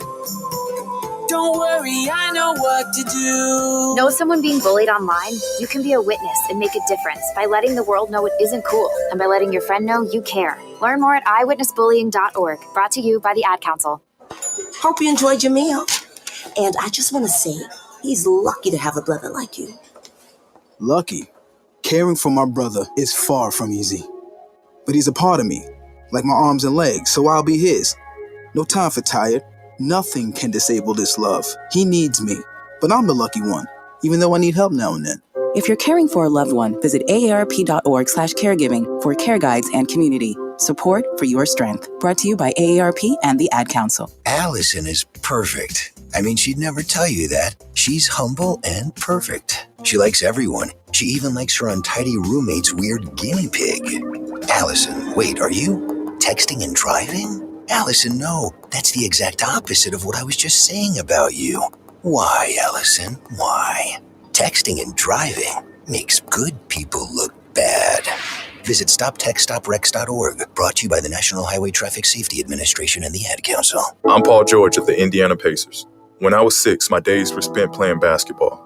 S4: Don't worry, I know what to do.
S23: Know someone being bullied online? You can be a witness and make a difference by letting the world know it isn't cool and by letting your friend know you care. Learn more at eyewitnessbullying.org. Brought to you by the Ad Council.
S11: Hope you enjoyed your meal. And I just want to say, he's lucky to have a brother like you.
S12: Lucky? Caring for my brother is far from easy. But he's a part of me, like my arms and legs, so I'll be his. No time for tired. Nothing can disable this love. He needs me, but I'm the lucky one, even though I need help now and then.
S26: If you're caring for a loved one, visit aarp.org/caregiving for care guides and community. Support for your strength. Brought to you by AARP and the Ad Council.
S24: Allison is perfect. I mean, she'd never tell you that. She's humble and perfect. She likes everyone. She even likes her untidy roommate's weird guinea pig. Allison, wait, are you texting and driving? Allison, no. That's the exact opposite of what I was just saying about you. Why, Allison? Why? Texting and driving makes good people look bad. Visit StopTextStopWrecks.org. Brought to you by the National Highway Traffic Safety Administration and the Ad Council.
S2: I'm Paul George of the Indiana Pacers. When I was 6, my days were spent playing basketball.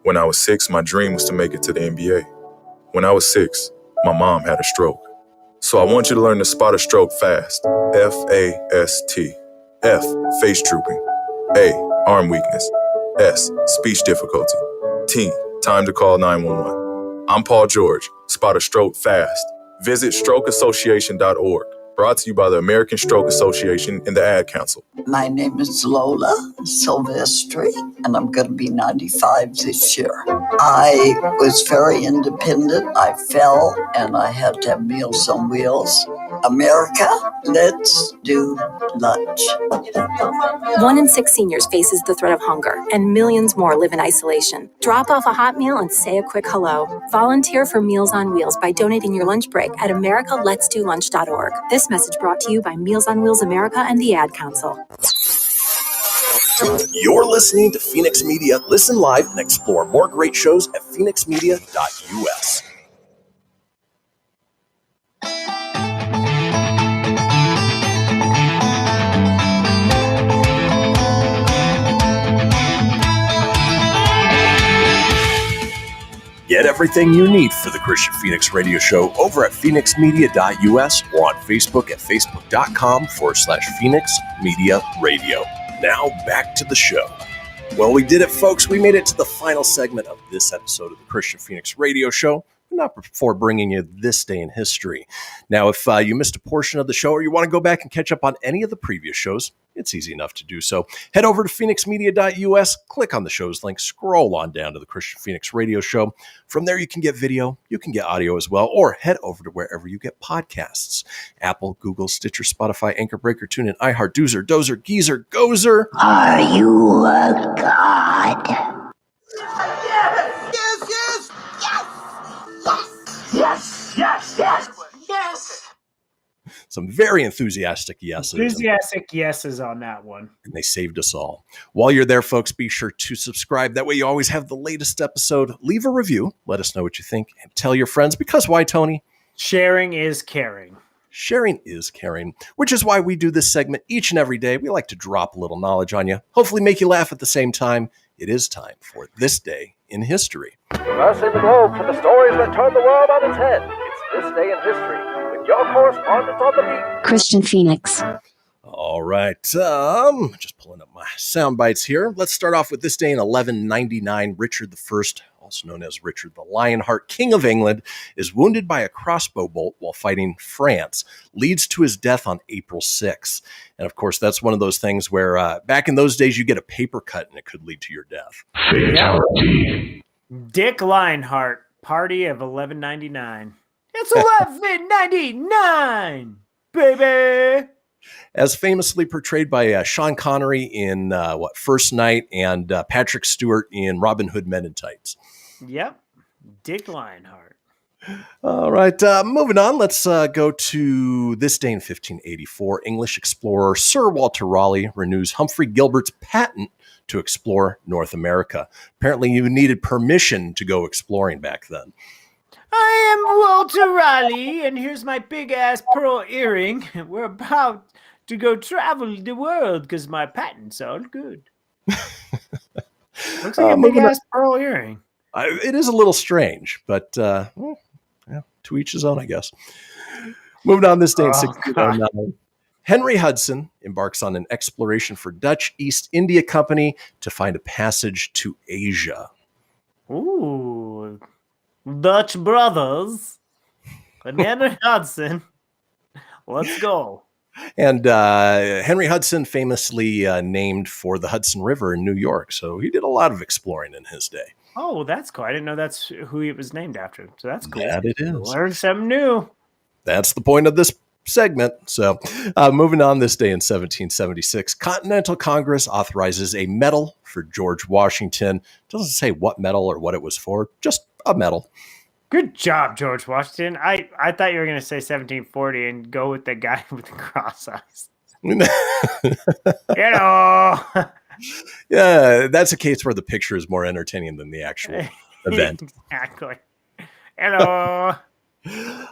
S2: When I was 6, my dream was to make it to the NBA. When I was 6, my mom had a stroke. So I want you to learn to spot a stroke fast. F-A-S-T. F, face drooping. A, arm weakness. S, speech difficulty. T, time to call 911. I'm Paul George. Spot a stroke fast. Visit strokeassociation.org. Brought to you by the American Stroke Association and the Ad Council.
S7: My name is Lola Silvestri, and I'm going to be 95 this year. I was very independent. I fell, and I had to have Meals on Wheels. America, let's do lunch.
S17: 1 in 6 seniors faces the threat of hunger, and millions more live in isolation. Drop off a hot meal and say a quick hello. Volunteer for Meals on Wheels by donating your lunch break at americaletsdolunch.org. This message brought to you by Meals on Wheels America and the Ad Council.
S1: You're listening to Fenix Media. Listen live and explore more great shows at phoenixmedia.us. Get everything you need for the Kristian Fenix radio show over at phoenixmedia.us or on Facebook at facebook.com/Fenix Media Radio. Now back to the show. Well, we did it, folks. We made it to the final segment of this episode of the Kristian Fenix radio show. Not before bringing you this day in history. Now, if you missed a portion of the show or you want to go back and catch up on any of the previous shows, it's easy enough to do so. Head over to phoenixmedia.us, click on the show's link, scroll on down to the Kristian Fenix radio show. From there, you can get video, you can get audio as well, or head over to wherever you get podcasts. Apple, Google, Stitcher, Spotify, Anchor, Breaker, TuneIn, iHeart, Doozer, Dozer, Geezer, Gozer.
S8: Are you a god?
S25: Yes.
S1: Some very enthusiastic yeses.
S6: Enthusiastic yeses on that one.
S1: And they saved us all. While you're there, folks, be sure to subscribe. That way you always have the latest episode. Leave a review. Let us know what you think. And tell your friends. Because why, Tony?
S6: Sharing is caring.
S1: Sharing is caring, which is why we do this segment each and every day. We like to drop a little knowledge on you. Hopefully make you laugh at the same time. It is time for This Day in History.
S13: Crossing the globe for the stories that turn the world on its head. It's This Day in History with your correspondent on the beat,
S8: Kristian Fenix.
S1: All right. Just pulling up my sound bites here. Let's start off with this day in 1199. Richard I, also known as Richard the Lionheart, King of England, is wounded by a crossbow bolt while fighting France. Leads to his death on April 6th. And of course, that's one of those things where back in those days, you get a paper cut and it could lead to your death.
S6: Fatality. Dick Lionheart, party of 1199. It's 1199, baby.
S1: As famously portrayed by Sean Connery in First Night and Patrick Stewart in Robin Hood Men in Tights.
S6: Yep, Dick Lionheart.
S1: All right, moving on. Let's go to this day in 1584. English explorer Sir Walter Raleigh renews Humphrey Gilbert's patent to explore North America. Apparently, you needed permission to go exploring back then.
S6: I am Walter Raleigh, and here's my big-ass pearl earring. We're about to go travel the world because my patent's all good. Looks like a big ass pearl earring.
S1: It is a little strange, but well, yeah, to each his own, I guess. Moving on this day in 1609, Henry Hudson embarks on an exploration for Dutch East India Company to find a passage to Asia.
S6: Ooh, Dutch brothers and Henry Hudson. Let's go.
S1: And Henry Hudson famously named for the Hudson River in New York, so he did a lot of exploring in his day.
S6: Oh, that's cool. I didn't know that's who it was named after. So that's cool.
S1: That it is.
S6: Learn something new.
S1: That's the point of this segment. So moving on this day in 1776, Continental Congress authorizes a medal for George Washington. Doesn't say what medal or what it was for, just a medal.
S6: Good job, George Washington. I thought you were going to say 1740 and go with the guy with the cross eyes.
S1: Yeah, that's a case where the picture is more entertaining than the actual event.
S6: Exactly. Hello.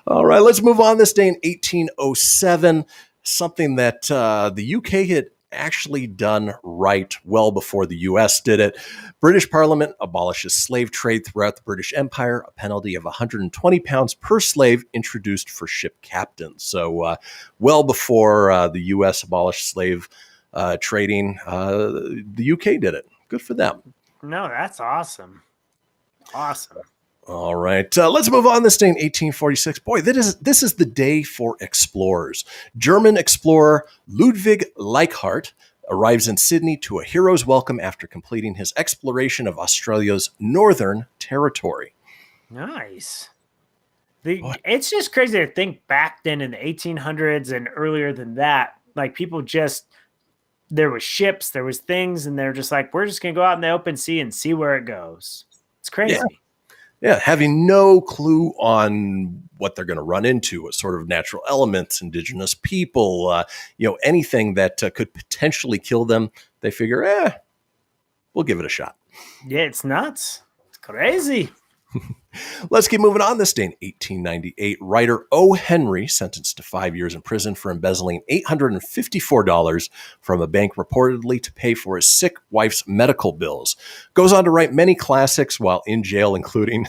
S1: All right, let's move on this day in 1807. Something that the UK had actually done right well before the US did it. British Parliament abolishes slave trade throughout the British Empire, a penalty of 120 pounds per slave introduced for ship captains. So well before the US abolished slave trading, the UK did it. Good for them.
S6: No, that's awesome. Awesome.
S1: All right, let's move on this day in 1846. Boy, this is the day for explorers. German explorer Ludwig Leichhardt arrives in Sydney to a hero's welcome after completing his exploration of Australia's Northern Territory.
S6: Nice. It's just crazy to think back then in the 1800s and earlier than that, like people just, there was ships, there was things, and they're just like, we're just going to go out in the open sea and see where it goes. It's crazy.
S1: Yeah, having no clue on what they're going to run into, what sort of natural elements, indigenous people, anything that could potentially kill them. They figure, we'll give it a shot.
S6: Yeah, it's nuts. It's crazy.
S1: Let's keep moving on. This day in 1898, writer O. Henry, sentenced to 5 years in prison for embezzling $854 from a bank reportedly to pay for his sick wife's medical bills. Goes on to write many classics while in jail, including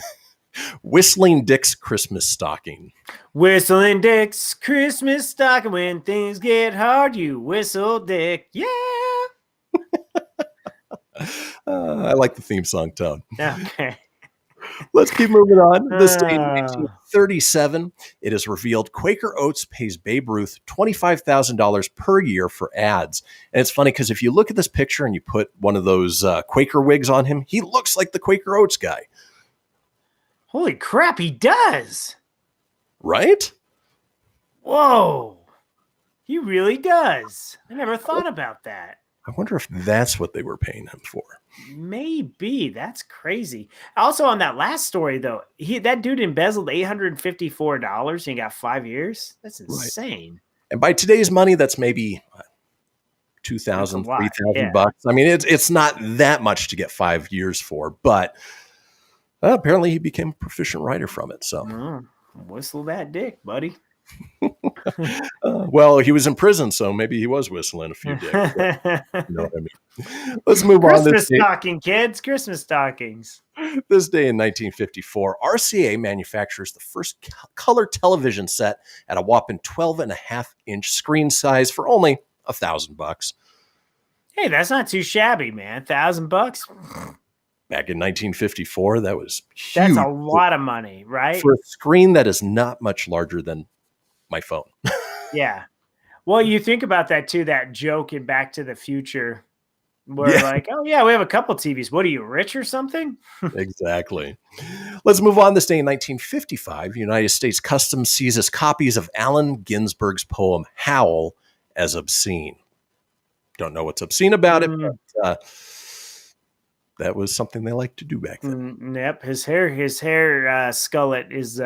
S1: Whistling Dick's Christmas Stocking.
S6: Whistling Dick's Christmas Stocking. When things get hard, you whistle Dick. Yeah.
S1: I like the theme song tone.
S6: Okay.
S1: Let's keep moving on. This day in 1937, it is revealed Quaker Oats pays Babe Ruth $25,000 per year for ads. And it's funny because if you look at this picture and you put one of those Quaker wigs on him, he looks like the Quaker Oats guy.
S6: Holy crap, he does.
S1: Right?
S6: Whoa. He really does. I never thought about that.
S1: I wonder if that's what they were paying him for.
S6: Maybe. That's crazy. Also, on that last story, though, that dude embezzled $854 and he got 5 years. That's insane.
S1: Right. And by today's money, that's maybe $2,000, $3,000 bucks. I mean, it's not that much to get 5 years for, but apparently he became a proficient writer from it. So
S6: whistle that dick, buddy.
S1: Well, he was in prison, so maybe he was whistling a few days. You know what I mean? Let's move on.
S6: Christmas stocking, kids. Christmas stockings.
S1: This day in 1954, RCA manufactures the first color television set at a whopping 12.5-inch screen size for only $1,000.
S6: Hey, that's not too shabby, man. $1,000.
S1: Back in 1954, that was huge.
S6: That's a lot of money, right?
S1: For a screen that is not much larger than my phone.
S6: Yeah. Well, you think about that too, that joke in Back to the Future where like, oh yeah, we have a couple TVs. What are you, rich or something?
S1: Exactly. Let's move on. This day in 1955, United States Customs seizes copies of Allen Ginsberg's poem Howl as obscene. Don't know what's obscene about it, but that was something they liked to do back then.
S6: Yep. His hair skullet is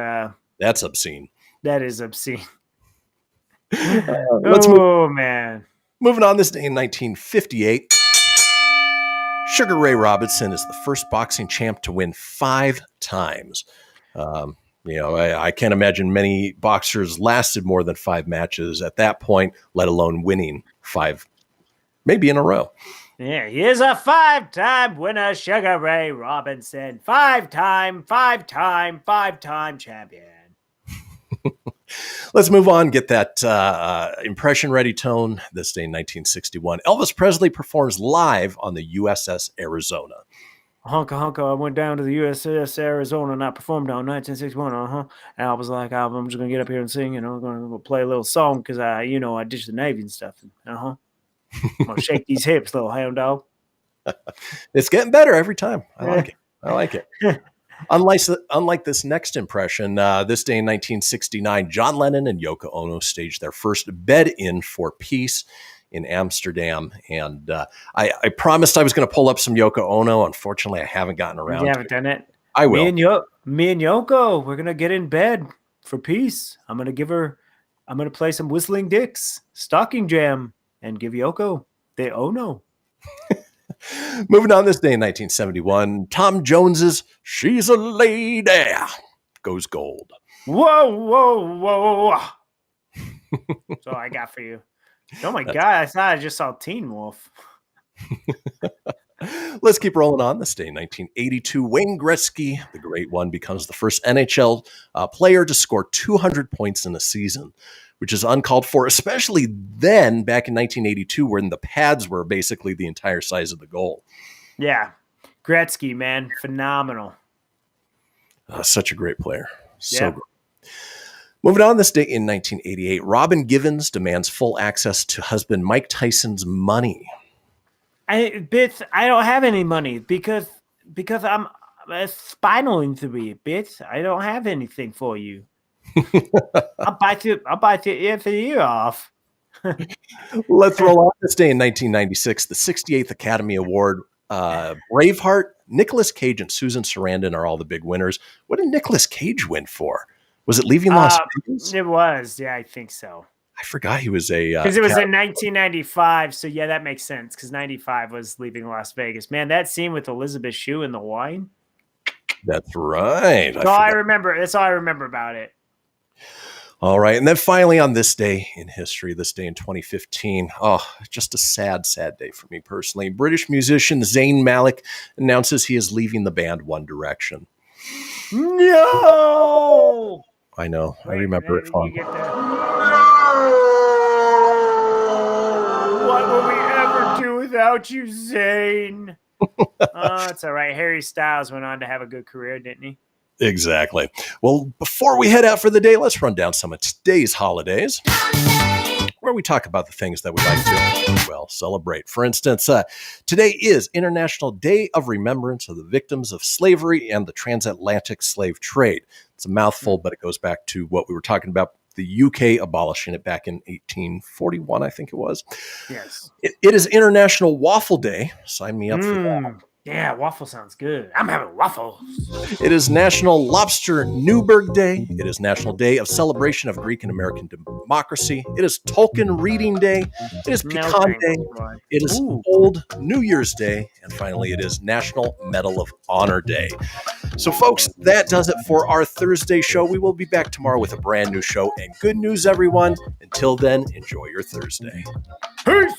S1: that's obscene.
S6: That is obscene. Man.
S1: Moving on, this day in 1958, Sugar Ray Robinson is the first boxing champ to win 5 times. I can't imagine many boxers lasted more than 5 matches at that point, let alone winning 5, maybe in a row.
S6: Yeah, here's a 5-time winner, Sugar Ray Robinson. 5-time champion.
S1: Let's move on, get that impression ready tone. This day in 1961, Elvis Presley performs live on the USS Arizona.
S6: Honka honka, I went down to the USS Arizona and I performed on 1961. And I was like, I'm just gonna get up here and sing, and I'm gonna play a little song because I ditched the Navy and stuff. I'm gonna shake these hips, little hound dog.
S1: It's getting better every time. I like it. Unlike this next impression, this day in 1969, John Lennon and Yoko Ono staged their first Bed-In for Peace in Amsterdam. And I promised I was going to pull up some Yoko Ono. Unfortunately, I haven't gotten around to it.
S6: You haven't done it?
S1: I will.
S6: Me and Yoko, we're going to get in bed for peace. I'm going to play some Whistling Dick's Stocking Jam and give Yoko the Ono.
S1: Moving on, this day in 1971, Tom Jones's She's a Lady goes gold.
S6: Whoa. That's all I got for you. Oh my God, I thought I just saw Teen Wolf.
S1: Let's keep rolling on. This day in 1982, Wayne Gretzky, the great one, becomes the first NHL player to score 200 points in a season, which is uncalled for, especially then back in 1982 when the pads were basically the entire size of the goal.
S6: Yeah. Gretzky, man. Phenomenal.
S1: Such a great player. So great. Moving on, this day in 1988, Robin Givens demands full access to husband Mike Tyson's money.
S6: I don't have any money because I'm a spinal injury, bitch. I don't have anything for you. I'll bite the ear off.
S1: Let's roll on. This day in 1996, the 68th Academy Award. Braveheart, Nicolas Cage, and Susan Sarandon are all the big winners. What did Nicolas Cage win for? Was it Leaving Las Vegas?
S6: It was. Yeah, I think so.
S1: I forgot he was a...
S6: Because it was in 1995. So, yeah, that makes sense. Because 95 was Leaving Las Vegas. Man, that scene with Elizabeth Shue and the wine.
S1: That's right.
S6: That's all I remember about it.
S1: All right. And then finally on this day in history, this day in 2015, just a sad, sad day for me personally. British musician Zayn Malik announces he is leaving the band One Direction.
S6: No!
S1: I know. I remember it fun.
S6: What will we ever do without you, Zayn? It's all right. Harry Styles went on to have a good career, didn't he?
S1: Exactly. Well, before we head out for the day, let's run down some of today's holidays, where we talk about the things that we like to, celebrate. For instance, today is International Day of Remembrance of the Victims of Slavery and the Transatlantic Slave Trade. It's a mouthful, but it goes back to what we were talking about, the UK abolishing it back in 1841, I think it was.
S6: Yes.
S1: It is International Waffle Day. Sign me up for that.
S6: Yeah, waffle sounds good. I'm having waffles.
S1: It is National Lobster Newburgh Day. It is National Day of Celebration of Greek and American Democracy. It is Tolkien Reading Day. It is Pecan Day. It is Old New Year's Day. And finally, it is National Medal of Honor Day. So, folks, that does it for our Thursday show. We will be back tomorrow with a brand new show. And good news, everyone. Until then, enjoy your Thursday.
S6: Peace!